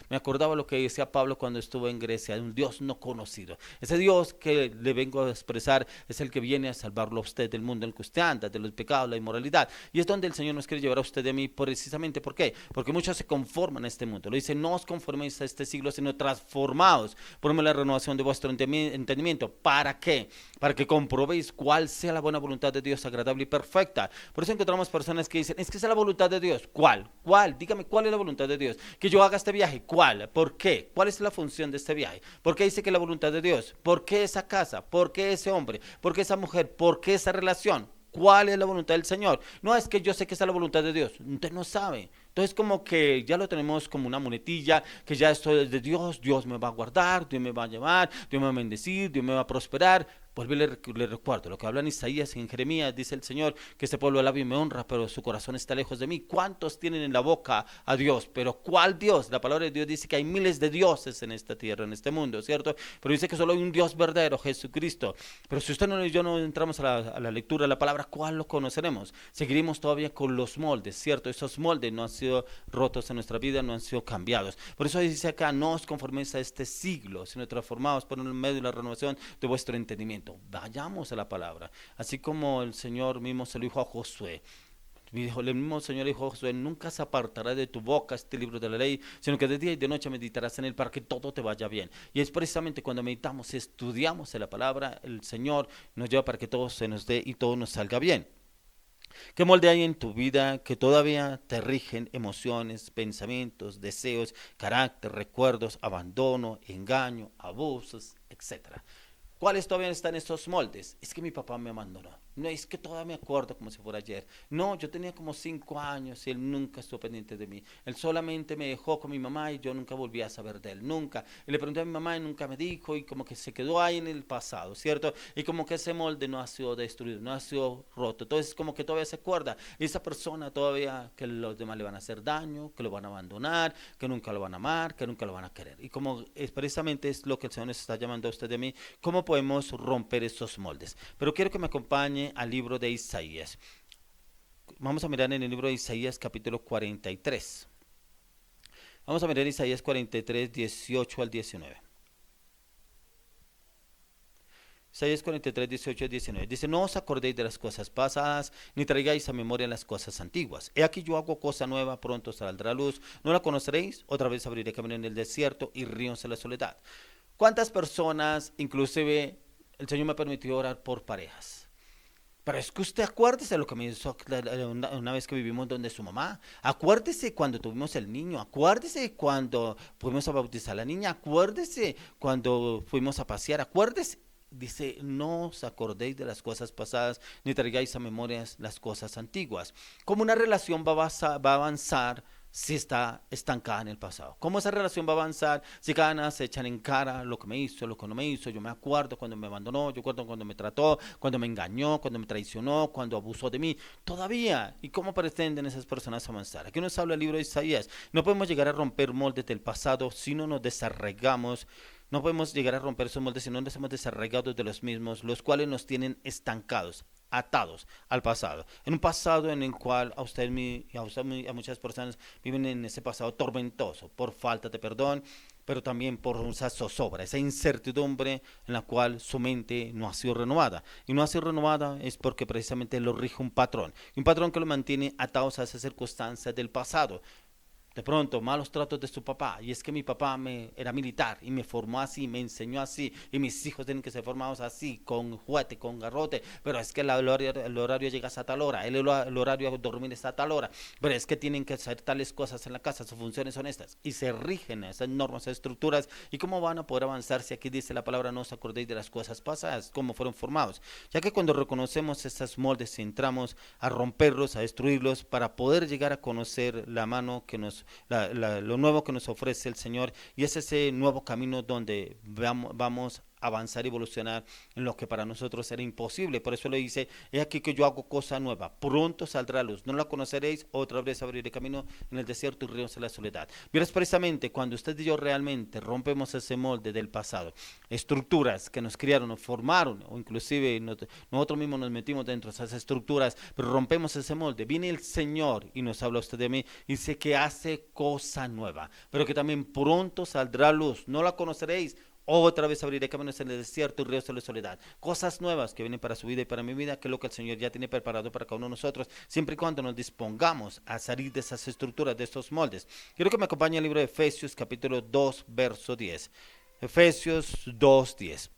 Me acordaba lo que decía Pablo cuando estuvo en Grecia, un Dios no conocido. Ese Dios que le vengo a expresar es el que viene a salvarlo a usted del mundo en el que usted anda, de los pecados, la inmoralidad. Y es donde el Señor nos quiere llevar a usted y a mí precisamente. ¿Por qué? Porque muchos se conforman a este mundo. Lo dice, no os conforméis a este siglo, sino transformaos por la renovación de vuestro entendimiento. ¿Para qué? Para que comprobéis cuál sea la buena voluntad de Dios, agradable y perfecta. Por eso encontramos personas que dicen, es que esa es la voluntad de Dios. ¿Cuál? ¿Cuál? Dígame, ¿cuál es la voluntad de Dios? Que yo haga este viaje. ¿Cuál? ¿Por qué? ¿Cuál es la función de este viaje? ¿Por qué dice que es la voluntad de Dios? ¿Por qué esa casa? ¿Por qué ese hombre? ¿Por qué esa mujer? ¿Por qué esa relación? ¿Cuál es la voluntad del Señor? No es que yo sé que esa es la voluntad de Dios. Usted no sabe. Entonces como que ya lo tenemos como una muletilla, que ya esto es de Dios, Dios me va a guardar, Dios me va a llevar, Dios me va a bendecir, Dios me va a prosperar. Vuelvo y le recuerdo lo que habla en Isaías y en Jeremías, dice el Señor, que este pueblo alaba y me honra, pero su corazón está lejos de mí. ¿Cuántos tienen en la boca a Dios? Pero ¿cuál Dios? La palabra de Dios dice que hay miles de dioses en esta tierra, en este mundo, ¿cierto? Pero dice que solo hay un Dios verdadero, Jesucristo. Pero si usted y yo no entramos a la lectura de la palabra, ¿cuál lo conoceremos? Seguiremos todavía con los moldes, ¿cierto? Esos moldes no han sido rotos en nuestra vida, no han sido cambiados. Por eso dice acá, no os conforméis a este siglo, sino transformados por el medio de la renovación de vuestro entendimiento. Vayamos a la palabra, así como el Señor mismo se lo dijo a Josué. El mismo Señor dijo a Josué, nunca se apartará de tu boca este libro de la ley, sino que de día y de noche meditarás en él para que todo te vaya bien. Y es precisamente cuando meditamos, estudiamos en la palabra, el Señor nos lleva para que todo se nos dé y todo nos salga bien. ¿Qué molde hay en tu vida que todavía te rigen emociones, pensamientos, deseos, carácter, recuerdos, abandono, engaño, abusos, etcétera? ¿Cuáles todavía están estos moldes? Es que mi papá me abandonó. No, es que todavía me acuerdo como si fuera ayer. No, yo tenía como 5 años y él nunca estuvo pendiente de mí. Él solamente me dejó con mi mamá y yo nunca volví a saber de él, nunca. Y le pregunté a mi mamá y nunca me dijo y como que se quedó ahí en el pasado, ¿cierto? Y como que ese molde no ha sido destruido, no ha sido roto. Entonces como que todavía se acuerda. Y esa persona todavía que los demás le van a hacer daño, que lo van a abandonar, que nunca lo van a amar, que nunca lo van a querer. Y como precisamente es lo que el Señor nos está llamando a usted de mí, ¿cómo podemos romper estos moldes? Pero quiero que me acompañe al libro de Isaías. Vamos a mirar en el libro de Isaías capítulo 43. Vamos a mirar Isaías 43, 18 al 19. Isaías 43, 18 al 19. Dice, no os acordéis de las cosas pasadas, ni traigáis a memoria las cosas antiguas. He aquí yo hago cosa nueva, pronto saldrá luz. ¿No la conoceréis? Otra vez abriré camino en el desierto y ríos en la soledad. ¿Cuántas personas, inclusive, el Señor me permitió orar por parejas? Pero es que usted acuérdese de lo que me hizo una vez que vivimos donde su mamá. Acuérdese cuando tuvimos el niño. Acuérdese cuando fuimos a bautizar a la niña. Acuérdese cuando fuimos a pasear. Acuérdese. Dice, no os acordéis de las cosas pasadas, ni traigáis a memorias las cosas antiguas. ¿Cómo una relación va a avanzar si está estancada en el pasado? ¿Cómo esa relación va a avanzar si cada vez se echan en cara lo que me hizo, lo que no me hizo? Yo me acuerdo cuando me abandonó, yo acuerdo cuando me trató, cuando me engañó, cuando me traicionó, cuando abusó de mí. Todavía. ¿Y cómo pretenden esas personas avanzar? Aquí nos habla el libro de Isaías. No podemos llegar a romper moldes del pasado si no nos desarraigamos. No podemos llegar a romper esos moldes si no nos hemos desarraigado de los mismos, los cuales nos tienen estancados, atados al pasado. En un pasado en el cual a usted y a muchas personas viven en ese pasado tormentoso, por falta de perdón, pero también por esa zozobra, esa incertidumbre en la cual su mente no ha sido renovada. Y no ha sido renovada es porque precisamente lo rige un patrón que lo mantiene atados a esas circunstancias del pasado. De pronto, malos tratos de su papá, y es que mi papá era militar y me formó así, me enseñó así, y mis hijos tienen que ser formados así, con juguete, con garrote, pero es que el horario llega a tal hora, el horario de dormir está a tal hora, pero es que tienen que hacer tales cosas en la casa, sus funciones son estas, y se rigen esas normas, esas estructuras. ¿Y cómo van a poder avanzar si aquí dice la palabra, no os acordéis de las cosas pasadas, cómo fueron formados? Ya que cuando reconocemos esas moldes, entramos a romperlos, a destruirlos, para poder llegar a conocer la mano que lo nuevo que nos ofrece el Señor, y es ese nuevo camino donde vamos avanzar y evolucionar en lo que para nosotros era imposible. Por eso le dice, he aquí que yo hago cosa nueva, pronto saldrá luz, no la conoceréis, otra vez abriré camino en el desierto y ríos en la soledad. Verás, precisamente cuando usted y yo realmente rompemos ese molde del pasado, estructuras que nos criaron, nos formaron, o inclusive nosotros mismos nos metimos dentro de esas estructuras, pero rompemos ese molde, viene el Señor y nos habla usted de mí, y dice que hace cosa nueva, pero que también pronto saldrá luz, no la conoceréis, otra vez abriré caminos en el desierto y ríos de la soledad. Cosas nuevas que vienen para su vida y para mi vida, que es lo que el Señor ya tiene preparado para cada uno de nosotros, siempre y cuando nos dispongamos a salir de esas estructuras, de estos moldes. Quiero que me acompañe el libro de Efesios, capítulo 2, verso 10. Efesios 2, 10.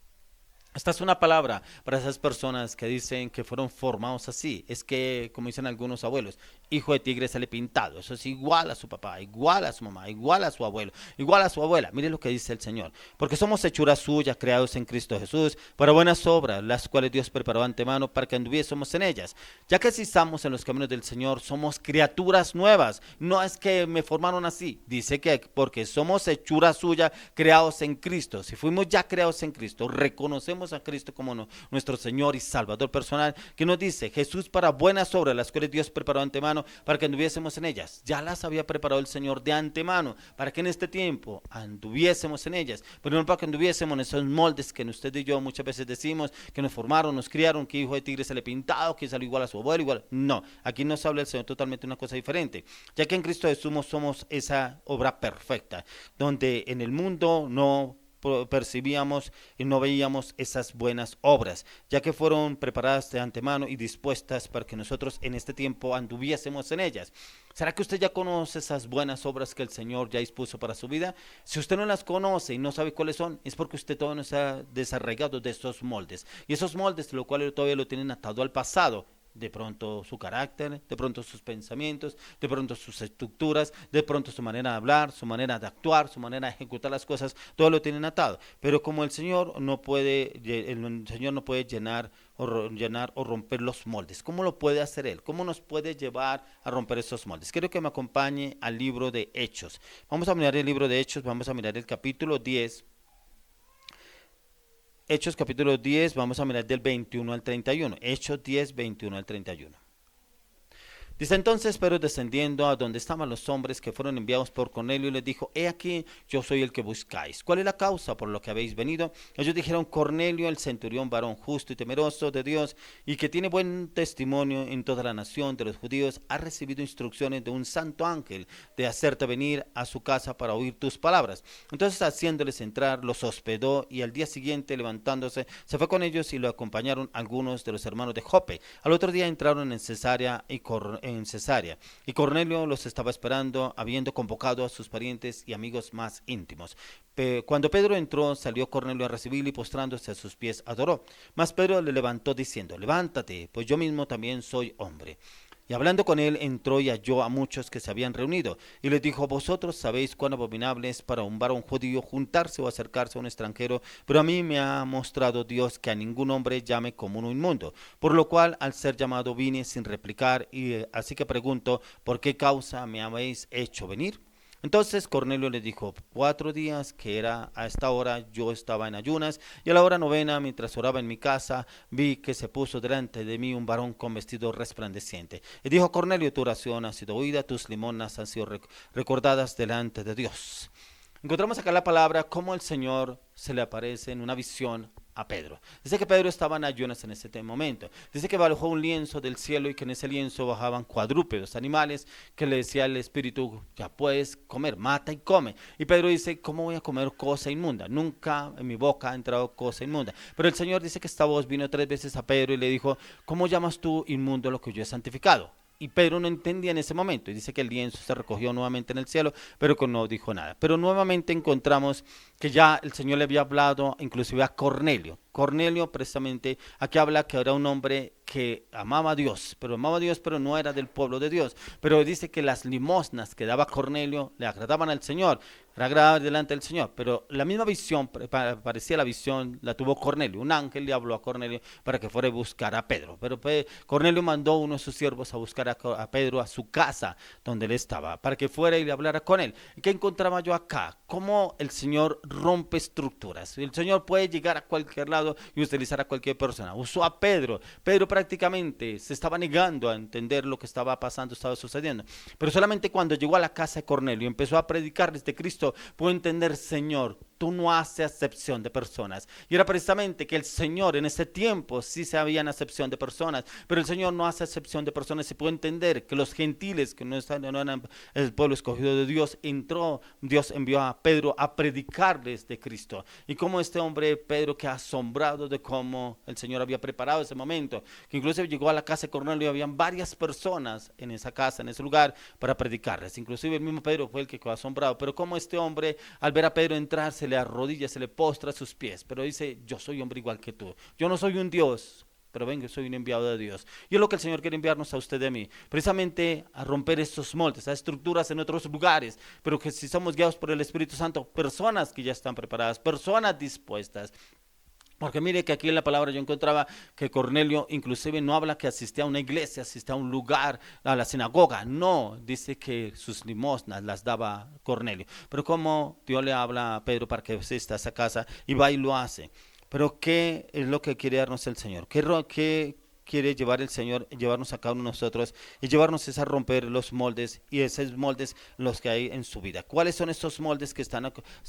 Esta es una palabra para esas personas que dicen que fueron formados así. Es que, como dicen algunos abuelos, hijo de tigre sale pintado. Eso es igual a su papá, igual a su mamá, igual a su abuelo, igual a su abuela. Mire lo que dice el Señor. Porque somos hechura suya, creados en Cristo Jesús, para buenas obras, las cuales Dios preparó de antemano para que anduviésemos en ellas. Ya que si estamos en los caminos del Señor, somos criaturas nuevas. No es que me formaron así. Dice que porque somos hechura suya, creados en Cristo. Si fuimos ya creados en Cristo, reconocemos a Cristo como nuestro Señor y Salvador personal, que nos dice, Jesús para buenas obras, las cuales Dios preparó de antemano para que anduviésemos en ellas. Ya las había preparado el Señor de antemano, para que en este tiempo anduviésemos en ellas, pero no para que anduviésemos en esos moldes que usted y yo muchas veces decimos, que nos formaron, nos criaron, que hijo de tigre se le pintado, que salió igual a su abuelo, igual. No, aquí nos habla el Señor totalmente una cosa diferente, ya que en Cristo Jesús somos esa obra perfecta, donde en el mundo no percibíamos y no veíamos esas buenas obras, ya que fueron preparadas de antemano y dispuestas para que nosotros en este tiempo anduviésemos en ellas. ¿Será que usted ya conoce esas buenas obras que el Señor ya dispuso para su vida? Si usted no las conoce y no sabe cuáles son, es porque usted todavía no se ha desarraigado de esos moldes, y esos moldes, lo cual todavía lo tienen atado al pasado. De pronto su carácter, de pronto sus pensamientos, de pronto sus estructuras, de pronto su manera de hablar, su manera de actuar, su manera de ejecutar las cosas, todo lo tienen atado. Pero como el Señor no puede llenar o romper los moldes, ¿cómo lo puede hacer Él? ¿Cómo nos puede llevar a romper esos moldes? Quiero que me acompañe al libro de Hechos. Vamos a mirar el libro de Hechos, vamos a mirar el capítulo 10. Hechos capítulo 10, vamos a mirar del 21 al 31. Hechos 10, 21 al 31. Dice entonces Pedro, descendiendo a donde estaban los hombres que fueron enviados por Cornelio, les dijo, he aquí, yo soy el que buscáis. ¿Cuál es la causa por lo que habéis venido? Ellos dijeron, Cornelio, el centurión, varón justo y temeroso de Dios, y que tiene buen testimonio en toda la nación de los judíos, ha recibido instrucciones de un santo ángel de hacerte venir a su casa para oír tus palabras. Entonces, haciéndoles entrar, los hospedó, y al día siguiente, levantándose, se fue con ellos y lo acompañaron algunos de los hermanos de Jope. Al otro día entraron en Cesarea y Cornelio los estaba esperando, habiendo convocado a sus parientes y amigos más íntimos. Cuando Pedro entró, salió Cornelio a recibirle y postrándose a sus pies adoró. Mas Pedro le levantó diciendo, levántate, pues yo mismo también soy hombre. Y hablando con él, entró y halló a muchos que se habían reunido, y les dijo, vosotros sabéis cuán abominable es para un varón judío juntarse o acercarse a un extranjero, pero a mí me ha mostrado Dios que a ningún hombre llame como un inmundo, por lo cual al ser llamado vine sin replicar, y así que pregunto, ¿por qué causa me habéis hecho venir? Entonces Cornelio le dijo, 4 días que era a esta hora yo estaba en ayunas, y a la hora 9, mientras oraba en mi casa, vi que se puso delante de mí un varón con vestido resplandeciente. Y dijo, Cornelio, tu oración ha sido oída, tus limonas han sido recordadas delante de Dios. Encontramos acá la palabra, cómo el Señor se le aparece en una visión a Pedro. Dice que Pedro estaba en ayunas en ese momento. Dice que bajó un lienzo del cielo y que en ese lienzo bajaban cuadrúpedos, animales, que le decía al espíritu, ya puedes comer, mata y come. Y Pedro dice, ¿cómo voy a comer cosa inmunda? Nunca en mi boca ha entrado cosa inmunda. Pero el Señor dice que esta voz vino 3 veces a Pedro y le dijo, ¿cómo llamas tú inmundo lo que yo he santificado? Y Pedro no entendía en ese momento, y dice que el lienzo se recogió nuevamente en el cielo, pero que no dijo nada. Pero nuevamente encontramos que ya el Señor le había hablado inclusive a Cornelio. Cornelio, precisamente, aquí habla que era un hombre que amaba a Dios, pero no era del pueblo de Dios. Pero dice que las limosnas que daba Cornelio le agradaban al Señor, era agradable delante del Señor. Pero la misma visión, parecía la visión, la tuvo Cornelio. Un ángel le habló a Cornelio para que fuera a buscar a Pedro. Pero Cornelio mandó a uno de sus siervos a buscar a Pedro a su casa donde él estaba, para que fuera y le hablara con él. ¿Y qué encontraba yo acá? Cómo el Señor rompe estructuras. El Señor puede llegar a cualquier lado y utilizar a cualquier persona. Usó a Pedro. Pedro prácticamente se estaba negando a entender lo que estaba pasando, estaba sucediendo. Pero solamente cuando llegó a la casa de Cornelio y empezó a predicarles de Cristo, pudo entender: Señor, tú no haces acepción de personas. Y era precisamente que el Señor en ese tiempo sí se había acepción de personas, pero el Señor no hace acepción de personas. Se puede entender que los gentiles, que no eran el pueblo escogido de Dios, Dios envió a Pedro a predicarles de Cristo. Y como este hombre, Pedro, que asombrado de cómo el Señor había preparado ese momento, que incluso llegó a la casa de Cornelio y habían varias personas en esa casa, en ese lugar, para predicarles. Inclusive el mismo Pedro fue el que quedó asombrado. Pero como este hombre, al ver a Pedro entrar, se le arrodilla, se le postra a sus pies, pero dice: yo soy hombre igual que tú, yo no soy un Dios, pero vengo, soy un enviado de Dios. Y es lo que el Señor quiere enviarnos a usted y a mí, precisamente a romper estos moldes, a estructuras en otros lugares, pero que si somos guiados por el Espíritu Santo, personas que ya están preparadas, personas dispuestas. Porque mire que aquí en la palabra yo encontraba que Cornelio inclusive no habla que asistía a una iglesia, asistía a un lugar, a la sinagoga. No, dice que sus limosnas las daba Cornelio. Pero como Dios le habla a Pedro para que asista a esa casa, y va y lo hace. Pero ¿qué es lo que quiere darnos el Señor? ¿Qué quiere llevar el Señor, llevarnos a cada uno de nosotros y llevarnos a romper los moldes, y esos moldes los que hay en su vida? ¿Cuáles son esos moldes que está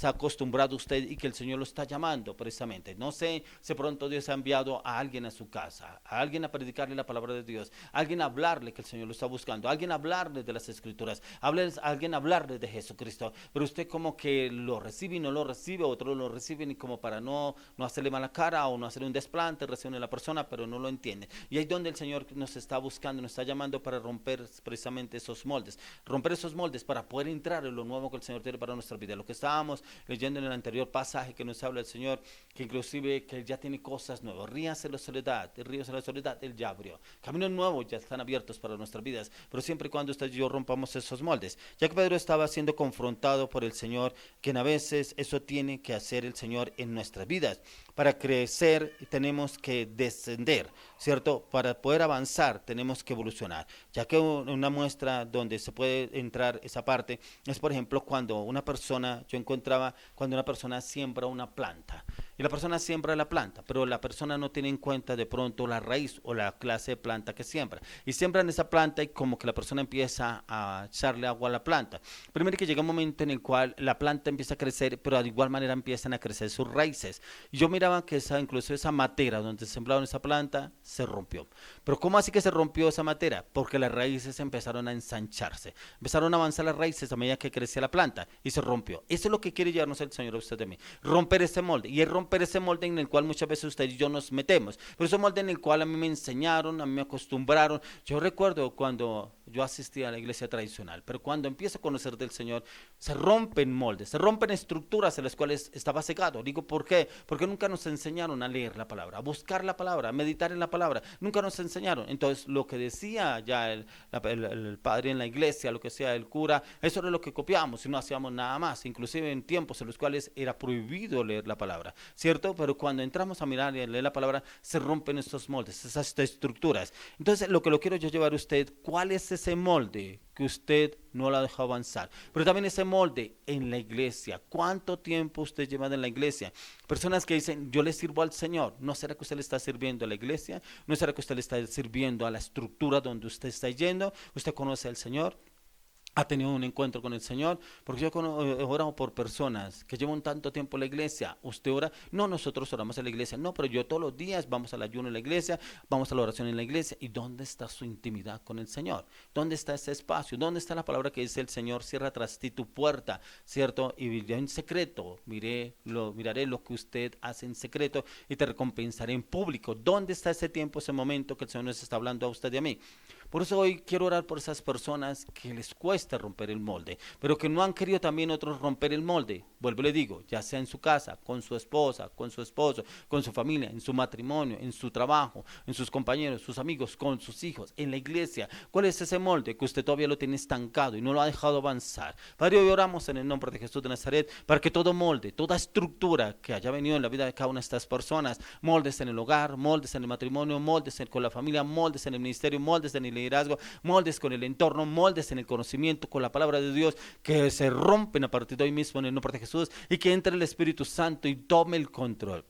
acostumbrado usted y que el Señor lo está llamando precisamente? No sé si pronto Dios ha enviado a alguien a su casa, a alguien a predicarle la palabra de Dios, a alguien a hablarle que el Señor lo está buscando, a alguien a hablarle de las Escrituras, a alguien a hablarle de Jesucristo, pero usted como que lo recibe y no lo recibe, otros lo reciben y como para no hacerle mala cara o no hacerle un desplante, reciben a la persona, pero no lo entiende. Y ahí es donde el Señor nos está buscando, nos está llamando para romper precisamente esos moldes para poder entrar en lo nuevo que el Señor tiene para nuestra vida. Lo que estábamos leyendo en el anterior pasaje que nos habla el Señor, que inclusive que Él ya tiene cosas nuevas. Ríase la soledad, ríos de la soledad, Él ya abrió. Caminos nuevos ya están abiertos para nuestras vidas, pero siempre y cuando usted y yo rompamos esos moldes. Ya que Pedro estaba siendo confrontado por el Señor, que a veces eso tiene que hacer el Señor en nuestras vidas. Para crecer tenemos que descender, ¿cierto? Para poder avanzar tenemos que evolucionar, ya que una muestra donde se puede entrar esa parte es, por ejemplo, cuando yo encontraba cuando una persona siembra una planta, y la persona siembra la planta, pero la persona no tiene en cuenta de pronto la raíz o la clase de planta que siembra, y siembran esa planta y como que la persona empieza a echarle agua a la planta. Primero que llega un momento en el cual la planta empieza a crecer, pero de igual manera empiezan a crecer sus raíces, y yo miraba que incluso esa matera donde sembraron esa planta se rompió. Pero ¿cómo así que se rompió esa matera? Porque las raíces empezaron a ensancharse, empezaron a avanzar las raíces a medida que crecía la planta y se rompió. Eso es lo que quiere llevarnos el Señor a usted de mí, romper ese molde, y es romper ese molde en el cual muchas veces usted y yo nos metemos, pero ese molde en el cual a mí me enseñaron, a mí me acostumbraron. Yo recuerdo cuando yo asistía a la iglesia tradicional, pero cuando empiezo a conocer del Señor, se rompen moldes, se rompen estructuras en las cuales estaba cegado. Digo, ¿por qué? Porque nunca nos enseñaron a leer la palabra, a buscar la palabra, a meditar en la palabra, nunca nos enseñaron. Entonces lo que decía ya el padre en la iglesia, lo que decía el cura, eso era lo que copiamos y no hacíamos nada más, inclusive en tiempos en los cuales era prohibido leer la palabra, ¿cierto? Pero cuando entramos a mirar y a leer la palabra, se rompen estos moldes, esas estructuras. Entonces lo que lo quiero yo llevar a usted, ¿cuál es ese molde que usted no la dejó avanzar? Pero también ese molde en la iglesia. ¿Cuánto tiempo usted lleva en la iglesia? Personas que dicen, yo le sirvo al Señor. ¿No será que usted le está sirviendo a la iglesia? ¿No será que usted le está sirviendo a la estructura donde usted está yendo? ¿Usted conoce al Señor? ¿Ha tenido un encuentro con el Señor? Porque yo he orado por personas que llevan tanto tiempo en la iglesia. ¿Usted ora? No, nosotros oramos en la iglesia. No, pero yo todos los días vamos al ayuno en la iglesia, vamos a la oración en la iglesia. ¿Y dónde está su intimidad con el Señor? ¿Dónde está ese espacio? ¿Dónde está la palabra que dice el Señor? Cierra tras ti tu puerta, ¿cierto? Y yo en secreto miraré lo que usted hace en secreto y te recompensaré en público. ¿Dónde está ese tiempo, ese momento que el Señor nos está hablando a usted y a mí? Por eso hoy quiero orar por esas personas que les cuesta romper el molde, pero que no han querido también otros romper el molde. Vuelvo y le digo, ya sea en su casa, con su esposa, con su esposo, con su familia, en su matrimonio, en su trabajo, en sus compañeros, sus amigos, con sus hijos, en la iglesia. ¿Cuál es ese molde que usted todavía lo tiene estancado y no lo ha dejado avanzar? Padre, hoy oramos en el nombre de Jesús de Nazaret para que todo molde, toda estructura que haya venido en la vida de cada una de estas personas, moldes en el hogar, moldes en el matrimonio, moldes con la familia, moldes en el ministerio, moldes en el liderazgo, moldes con el entorno, moldes en el conocimiento, con la palabra de Dios, que se rompen a partir de hoy mismo en el nombre de Jesús y que entre el Espíritu Santo y tome el control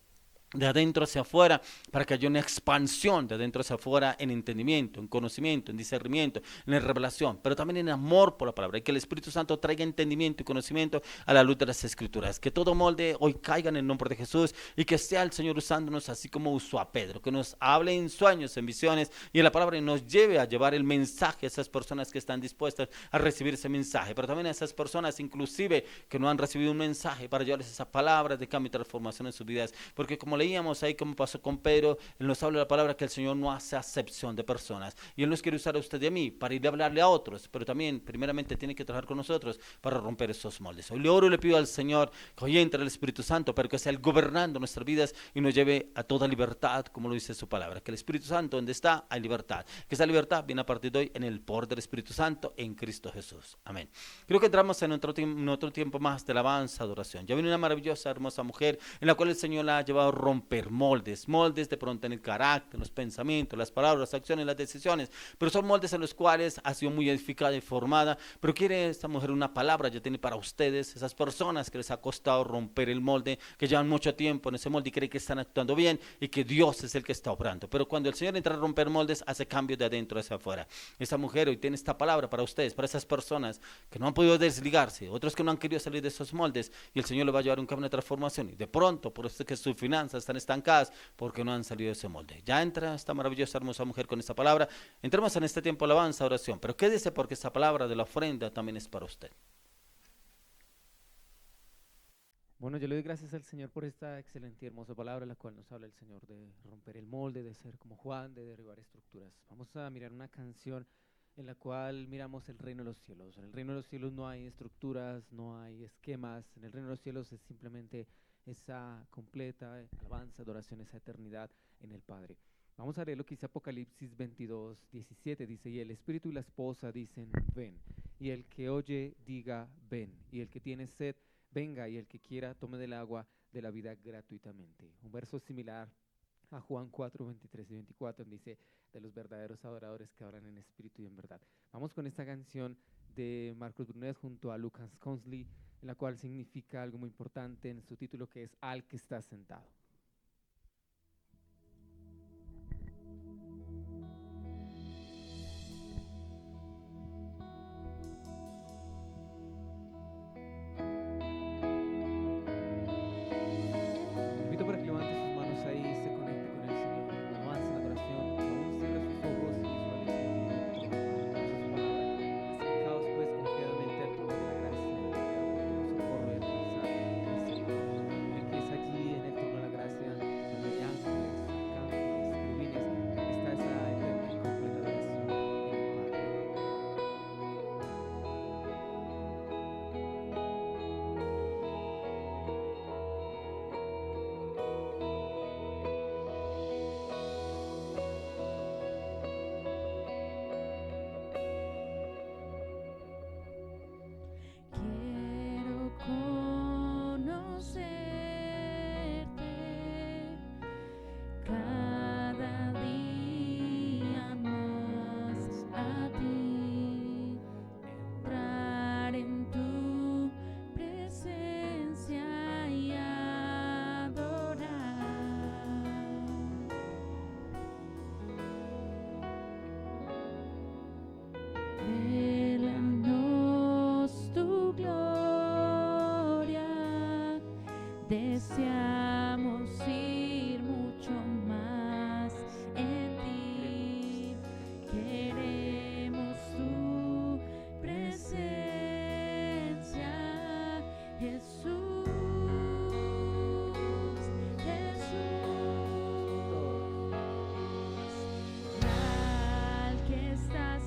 de adentro hacia afuera, para que haya una expansión de adentro hacia afuera en entendimiento, en conocimiento, en discernimiento, en revelación, pero también en amor por la palabra, y que el Espíritu Santo traiga entendimiento y conocimiento a la luz de las Escrituras, que todo molde hoy caiga en el nombre de Jesús, y que sea el Señor usándonos así como usó a Pedro, que nos hable en sueños, en visiones, y en la palabra, y nos lleve a llevar el mensaje a esas personas que están dispuestas a recibir ese mensaje, pero también a esas personas inclusive que no han recibido un mensaje, para llevarles esa palabra de cambio y transformación en sus vidas, porque como leíamos ahí como pasó con Pedro, él nos habla de la palabra que el Señor no hace acepción de personas, y Él nos quiere usar a usted y a mí para ir a hablarle a otros, pero también primeramente tiene que trabajar con nosotros para romper esos moldes. Hoy le oro y le pido al Señor que hoy entre el Espíritu Santo, pero que sea Él gobernando nuestras vidas y nos lleve a toda libertad, como lo dice su palabra, que el Espíritu Santo donde está hay libertad, que esa libertad viene a partir de hoy en el poder del Espíritu Santo en Cristo Jesús. Amén. Creo que entramos en otro tiempo más de alabanza, adoración. Ya viene una maravillosa, hermosa mujer en la cual el Señor la ha llevado a romper moldes de pronto en el carácter, los pensamientos, las palabras, las acciones, las decisiones, pero son moldes en los cuales ha sido muy edificada y formada, pero quiere esta mujer una palabra, ya tiene para ustedes, esas personas que les ha costado romper el molde, que llevan mucho tiempo en ese molde y creen que están actuando bien y que Dios es el que está obrando, pero cuando el Señor entra a romper moldes, hace cambios de adentro hacia afuera. Esta mujer hoy tiene esta palabra para ustedes, para esas personas que no han podido desligarse, otros que no han querido salir de esos moldes, y el Señor le va a llevar un camino de transformación, y de pronto, por eso es que sus finanzas están estancadas, porque no han salido de ese molde. Ya entra esta maravillosa, hermosa mujer con esta palabra. Entremos en este tiempo de alabanza, oración, pero quédese porque esta palabra de la ofrenda también es para usted. Bueno, yo le doy gracias al Señor por esta excelente y hermosa palabra, la cual nos habla el Señor de romper el molde, de ser como Juan, de derribar estructuras. Vamos a mirar una canción en la cual miramos el reino de los cielos. En el reino de los cielos no hay estructuras, no hay esquemas. En el reino de los cielos es simplemente esa completa alabanza, adoración, esa eternidad en el Padre. Vamos a leer lo que dice Apocalipsis 22:17, dice, y el Espíritu y la esposa dicen, ven, y el que oye diga, ven, y el que tiene sed, venga, y el que quiera tome del agua de la vida gratuitamente. Un verso similar a Juan 4:23 y 24, dice, de los verdaderos adoradores que adoran en espíritu y en verdad. Vamos con esta canción de Marcos Brunet junto a Lucas Consley, en la cual significa algo muy importante en su título, que es al que está sentado. Le invito para que levante sus manos ahí y se conecte con el Señor. Avance en adoración, aún cierre sus ojos y visualice sus palabras. Acercaos pues confiadamente al trono de la gracia, socorro y alcanzar el Señor. El que es allí en el trono de la gracia, donde hay ángeles, arcángeles, querubines, está esa eterna y completa adoración en el Padre. Quiero conocerte cada día más a ti, entrar en tu presencia y adorar. Révélanos tu gloria, deseamos ir mucho más en ti, queremos tu presencia, Jesús, Jesús, al que está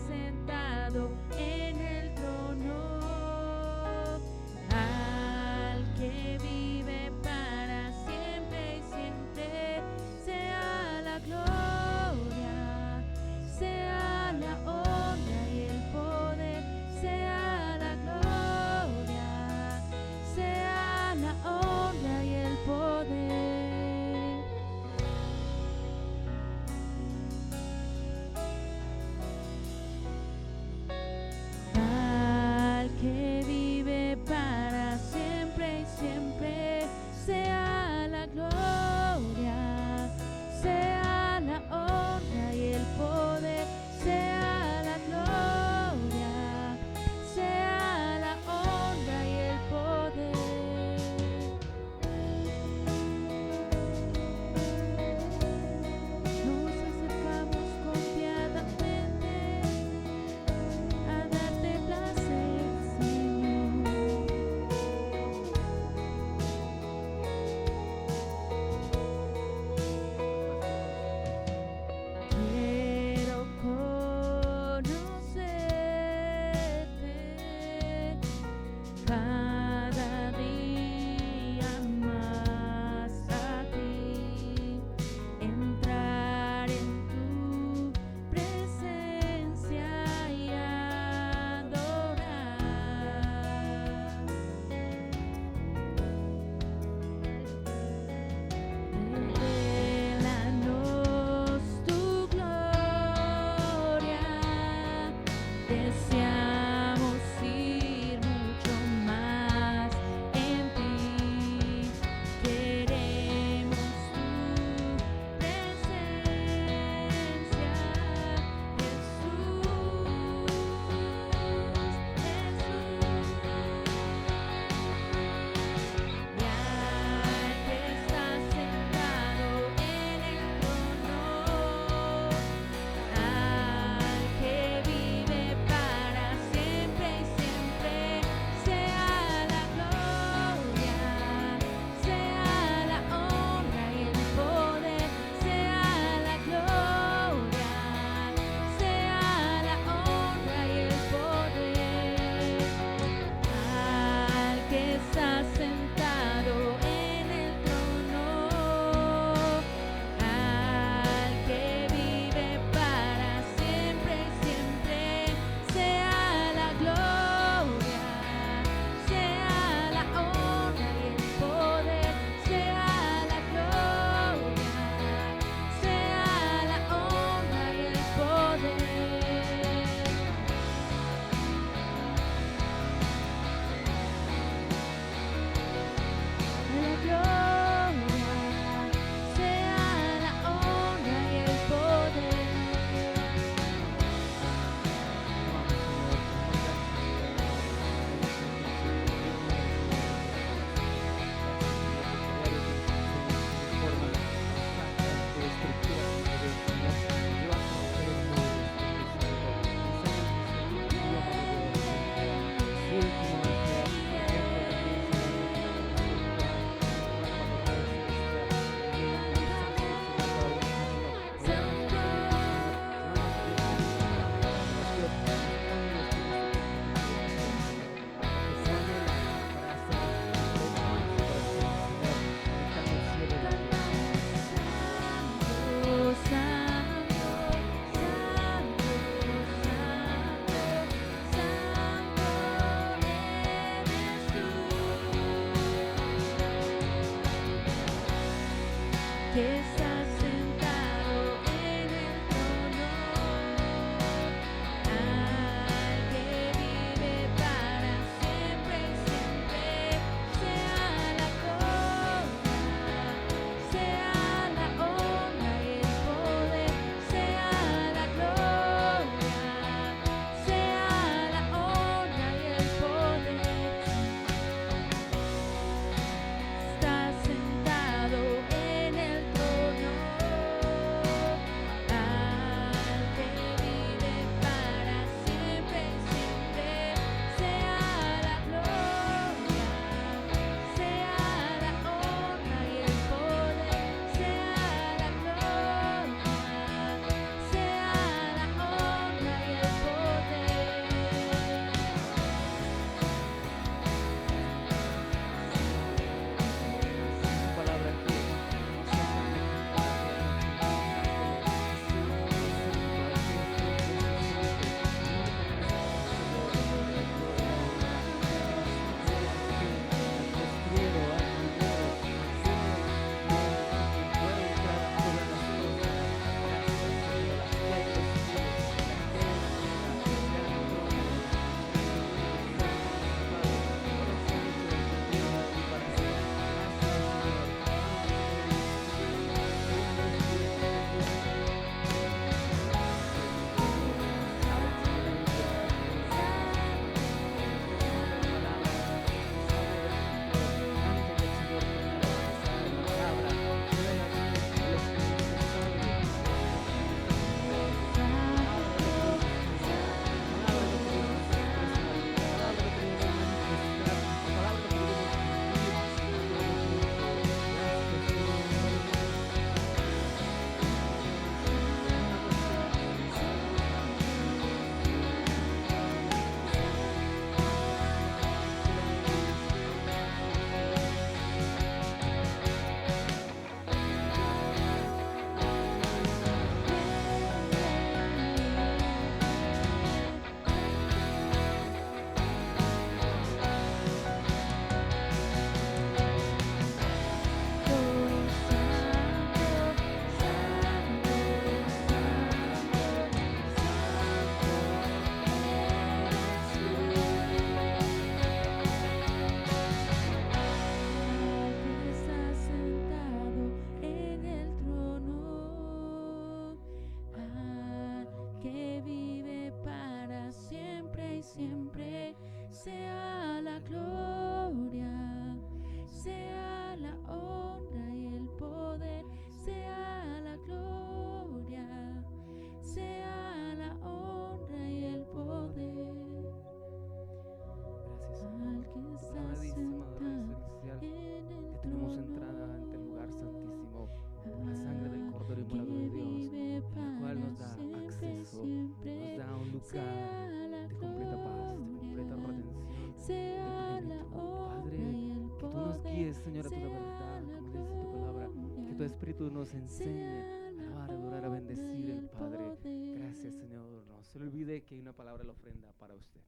hogar de completa paz, de completa redención, sea de la plenitud. obra Padre, y el que tú nos poder, guíes, Señor, a toda sea verdad, la como dice tu palabra, que tu Espíritu nos enseñe a alabar, a adorar, a bendecir el Padre. Gracias, Señor. No se le olvide que hay una palabra en la ofrenda para usted.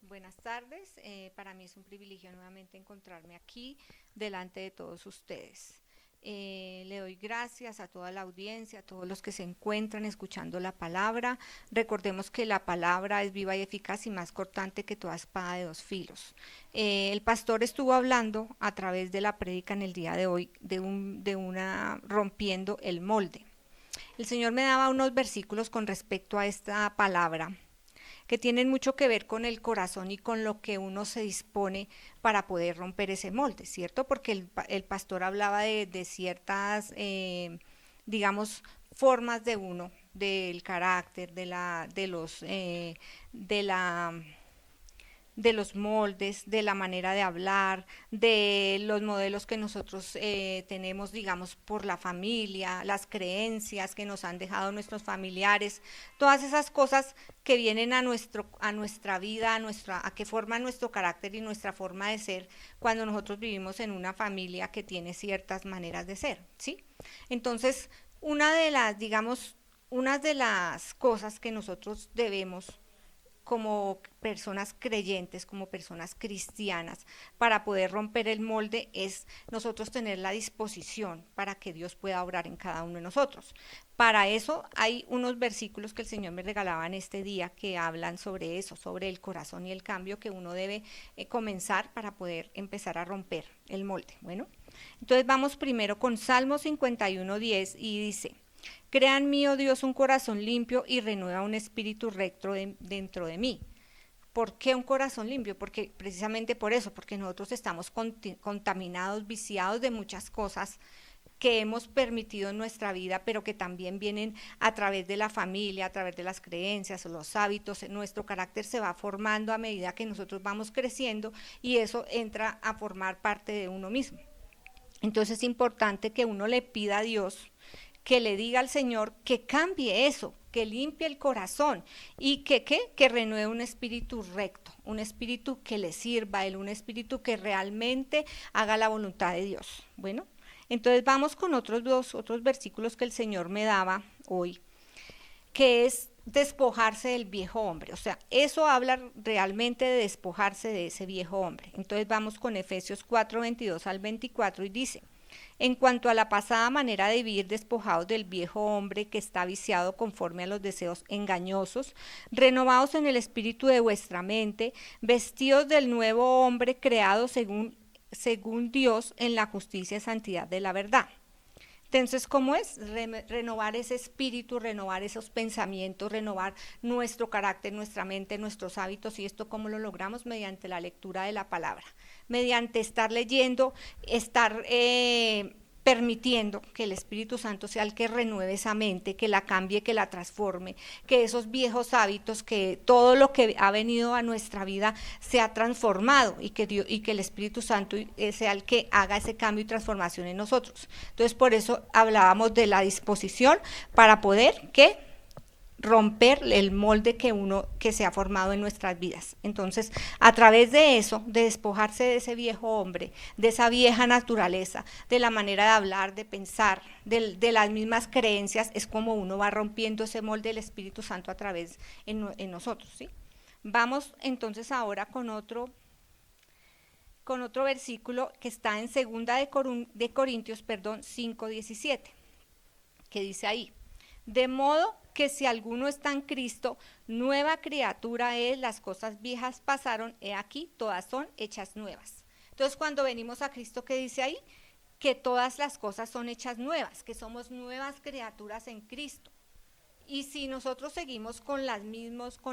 Buenas tardes, para mí es un privilegio nuevamente encontrarme aquí delante de todos ustedes. Le doy gracias a toda la audiencia, a todos los que se encuentran escuchando la palabra. Recordemos que la palabra es viva y eficaz y más cortante que toda espada de dos filos. El pastor estuvo hablando a través de la prédica en el día de hoy de una rompiendo el molde. El Señor me daba unos versículos con respecto a esta palabra que tienen mucho que ver con el corazón y con lo que uno se dispone para poder romper ese molde, ¿cierto? Porque el pastor hablaba de ciertas, digamos, formas de uno, del carácter, de los moldes, de la manera de hablar, de los modelos que nosotros tenemos, digamos, por la familia, las creencias que nos han dejado nuestros familiares, todas esas cosas que vienen a nuestra vida, a que forman nuestro carácter y nuestra forma de ser cuando nosotros vivimos en una familia que tiene ciertas maneras de ser, ¿sí? Entonces, una de las cosas que nosotros debemos como personas creyentes, como personas cristianas, para poder romper el molde es nosotros tener la disposición para que Dios pueda obrar en cada uno de nosotros. Para eso hay unos versículos que el Señor me regalaba en este día que hablan sobre eso, sobre el corazón y el cambio que uno debe comenzar para poder empezar a romper el molde. Bueno, entonces vamos primero con Salmo 51:10 y dice: Crea en mí, oh Dios, un corazón limpio y renueva un espíritu recto dentro de mí. ¿Por qué un corazón limpio? Porque precisamente por eso, porque nosotros estamos contaminados, viciados de muchas cosas que hemos permitido en nuestra vida, pero que también vienen a través de la familia, a través de las creencias, los hábitos. Nuestro carácter se va formando a medida que nosotros vamos creciendo y eso entra a formar parte de uno mismo. Entonces es importante que uno le pida a Dios, que le diga al Señor que cambie eso, que limpie el corazón y que renueve un espíritu recto, un espíritu que le sirva a Él, un espíritu que realmente haga la voluntad de Dios. Bueno, entonces vamos con otros versículos que el Señor me daba hoy, que es despojarse del viejo hombre. O sea, eso habla realmente de despojarse de ese viejo hombre. Entonces vamos con Efesios 4:22-24 y dice: En cuanto a la pasada manera de vivir, despojados del viejo hombre que está viciado conforme a los deseos engañosos, renovados en el espíritu de vuestra mente, vestidos del nuevo hombre creado según Dios en la justicia y santidad de la verdad. Entonces, ¿cómo es? Renovar ese espíritu, renovar esos pensamientos, renovar nuestro carácter, nuestra mente, nuestros hábitos. ¿Y esto cómo lo logramos? Mediante la lectura de la palabra, mediante estar leyendo, estar permitiendo que el Espíritu Santo sea el que renueve esa mente, que la cambie, que la transforme, que esos viejos hábitos, que todo lo que ha venido a nuestra vida sea transformado y que el Espíritu Santo sea el que haga ese cambio y transformación en nosotros. Entonces, por eso hablábamos de la disposición para poder romper el molde que se ha formado en nuestras vidas. Entonces, a través de eso, de despojarse de ese viejo hombre, de esa vieja naturaleza, de la manera de hablar, de pensar, de las mismas creencias, es como uno va rompiendo ese molde del Espíritu Santo a través en nosotros, ¿sí? Vamos entonces ahora con otro versículo que está en 2 de Corintios 5:17, que dice ahí: de modo que si alguno está en Cristo, nueva criatura es, las cosas viejas pasaron, he aquí, todas son hechas nuevas. Entonces, cuando venimos a Cristo, ¿qué dice ahí? Que todas las cosas son hechas nuevas, que somos nuevas criaturas en Cristo. Y si nosotros seguimos con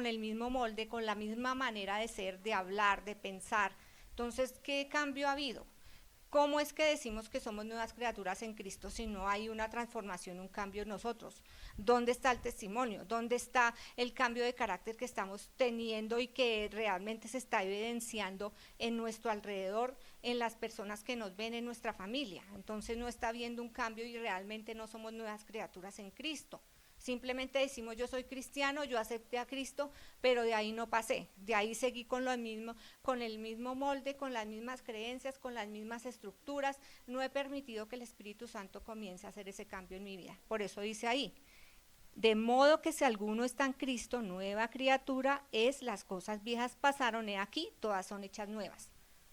el mismo molde, con la misma manera de ser, de hablar, de pensar, entonces, ¿qué cambio ha habido? ¿Cómo es que decimos que somos nuevas criaturas en Cristo si no hay una transformación, un cambio en nosotros? ¿Dónde está el testimonio? ¿Dónde está el cambio de carácter que estamos teniendo y que realmente se está evidenciando en nuestro alrededor, en las personas que nos ven en nuestra familia. Entonces no está habiendo un cambio y realmente no somos nuevas criaturas en Cristo. Simplemente decimos yo soy cristiano, yo acepté a Cristo, pero de ahí no pasé, de ahí seguí con lo mismo, con el mismo molde, con las mismas creencias, con las mismas estructuras. No he permitido que el Espíritu Santo comience a hacer ese cambio en mi vida. Por eso dice ahí, de modo que si alguno está en Cristo, nueva criatura es, las cosas viejas pasaron, he aquí, todas son hechas nuevas.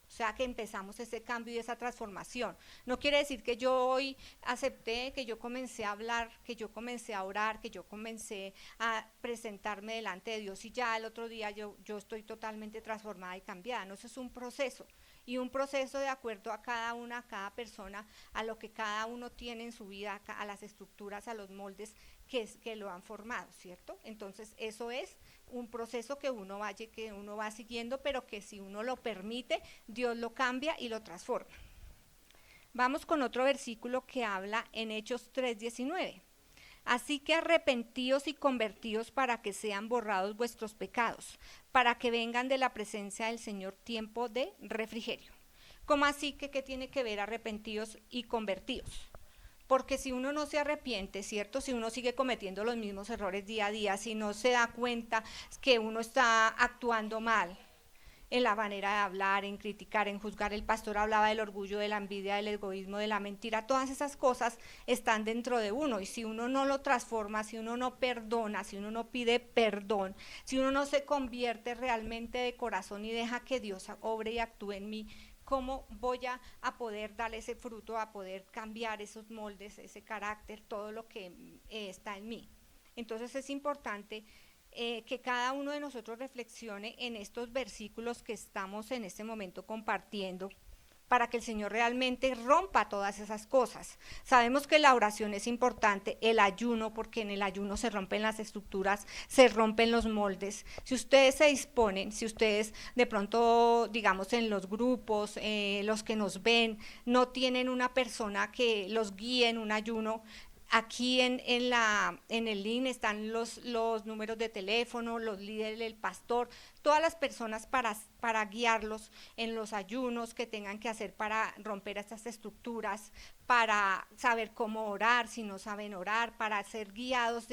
O sea que empezamos ese cambio y esa transformación. No quiere decir que yo hoy acepté, que yo comencé a hablar, que yo comencé a orar, que yo comencé a presentarme delante de Dios y ya el otro día yo estoy totalmente transformada y cambiada. No, eso es un proceso. Y un proceso de acuerdo a cada una, a cada persona, a lo que cada uno tiene en su vida, a las estructuras, a los moldes que lo han formado, ¿cierto? Entonces eso es un proceso que uno va siguiendo, pero que si uno lo permite, Dios lo cambia y lo transforma. Vamos con otro versículo que habla en Hechos 3:19. Así que arrepentíos y convertíos para que sean borrados vuestros pecados, para que vengan de la presencia del Señor tiempo de refrigerio. ¿Cómo así que qué tiene que ver arrepentíos y convertíos? Porque si uno no se arrepiente, ¿cierto? Si uno sigue cometiendo los mismos errores día a día, si no se da cuenta que uno está actuando mal en la manera de hablar, en criticar, en juzgar, el pastor hablaba del orgullo, de la envidia, del egoísmo, de la mentira, todas esas cosas están dentro de uno, y si uno no lo transforma, si uno no perdona, si uno no pide perdón, si uno no se convierte realmente de corazón y deja que Dios obre y actúe en mí, ¿cómo voy a poder darle ese fruto, a poder cambiar esos moldes, ese carácter, todo lo que está en mí? Entonces es importante que cada uno de nosotros reflexione en estos versículos que estamos en este momento compartiendo, para que el Señor realmente rompa todas esas cosas. Sabemos que la oración es importante, el ayuno, porque en el ayuno se rompen las estructuras, se rompen los moldes. Si ustedes se disponen, si ustedes de pronto, digamos en los grupos, los que nos ven, no tienen una persona que los guíe en un ayuno, aquí en el link están los números de teléfono, los líderes, el pastor, todas las personas para guiarlos en los ayunos que tengan que hacer para romper estas estructuras, para saber cómo orar, si no saben orar, para ser guiados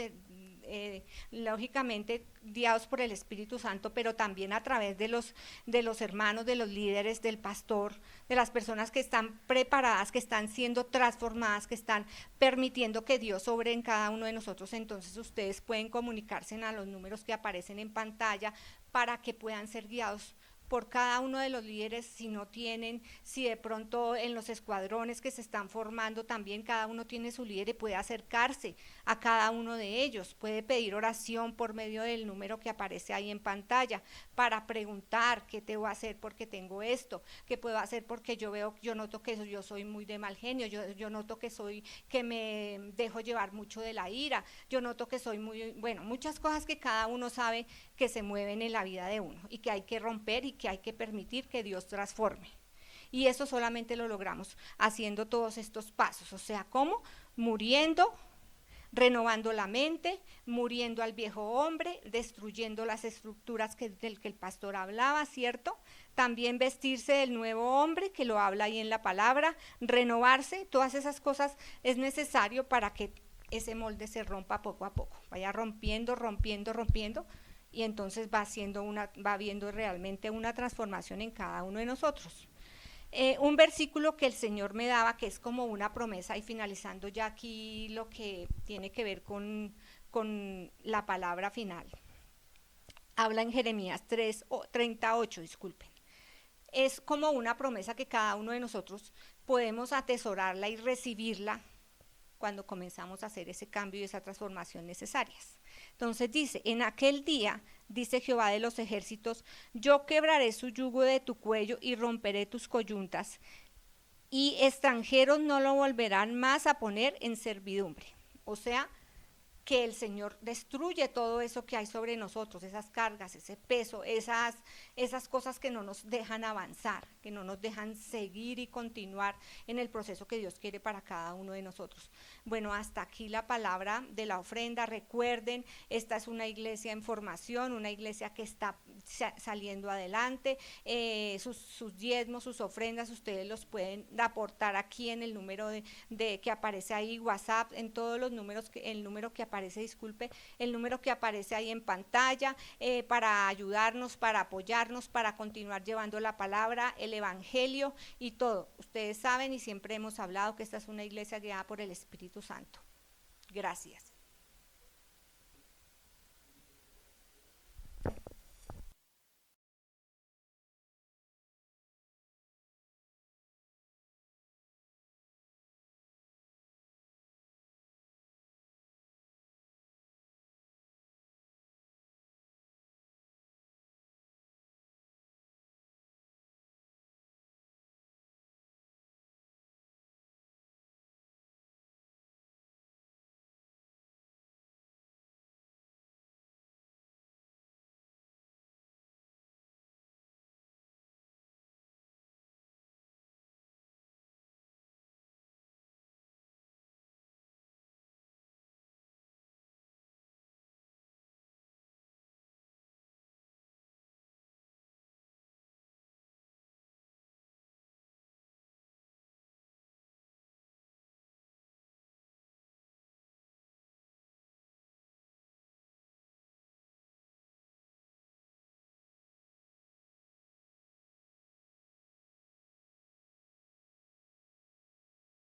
lógicamente guiados por el Espíritu Santo, pero también a través de los hermanos, de los líderes, del pastor, de las personas que están preparadas, que están siendo transformadas, que están permitiendo que Dios obre en cada uno de nosotros. Entonces ustedes pueden comunicarse a los números que aparecen en pantalla para que puedan ser guiados por cada uno de los líderes, si de pronto en los escuadrones que se están formando también cada uno tiene su líder y puede acercarse a cada uno de ellos, puede pedir oración por medio del número que aparece ahí en pantalla para preguntar qué te voy a hacer porque tengo esto, qué puedo hacer porque yo noto que yo soy muy de mal genio, yo noto que me dejo llevar mucho de la ira, yo noto que soy muchas cosas que cada uno sabe que se mueven en la vida de uno y que hay que romper y que hay que permitir que Dios transforme. Y eso solamente lo logramos haciendo todos estos pasos, o sea, ¿cómo? Muriendo, renovando la mente, muriendo al viejo hombre, destruyendo las estructuras del que el pastor hablaba, ¿cierto? También vestirse del nuevo hombre, que lo habla ahí en la palabra, renovarse, todas esas cosas es necesario para que ese molde se rompa poco a poco, vaya rompiendo, y entonces va habiendo realmente una transformación en cada uno de nosotros. Un versículo que el Señor me daba, que es como una promesa, y finalizando ya aquí lo que tiene que ver con la palabra final. Habla en Jeremías 38, disculpen. Es como una promesa que cada uno de nosotros podemos atesorarla y recibirla cuando comenzamos a hacer ese cambio y esa transformación necesarias. Entonces dice, en aquel día, dice Jehová de los ejércitos, yo quebraré su yugo de tu cuello y romperé tus coyuntas, y extranjeros no lo volverán más a poner en servidumbre. O sea, que el Señor destruye todo eso que hay sobre nosotros, esas cargas, ese peso, esas cosas que no nos dejan avanzar, que no nos dejan seguir y continuar en el proceso que Dios quiere para cada uno de nosotros. Bueno, hasta aquí la palabra de la ofrenda. Recuerden, esta es una iglesia en formación, una iglesia que está saliendo adelante. Sus diezmos, sus ofrendas, ustedes los pueden aportar aquí en el número de que aparece ahí, WhatsApp, en todos los números, el número que aparece, disculpe, el número que aparece ahí en pantalla, para ayudarnos, para apoyarnos, para continuar llevando la palabra, el evangelio y todo. Ustedes saben y siempre hemos hablado que esta es una iglesia guiada por el Espíritu Santo. Gracias.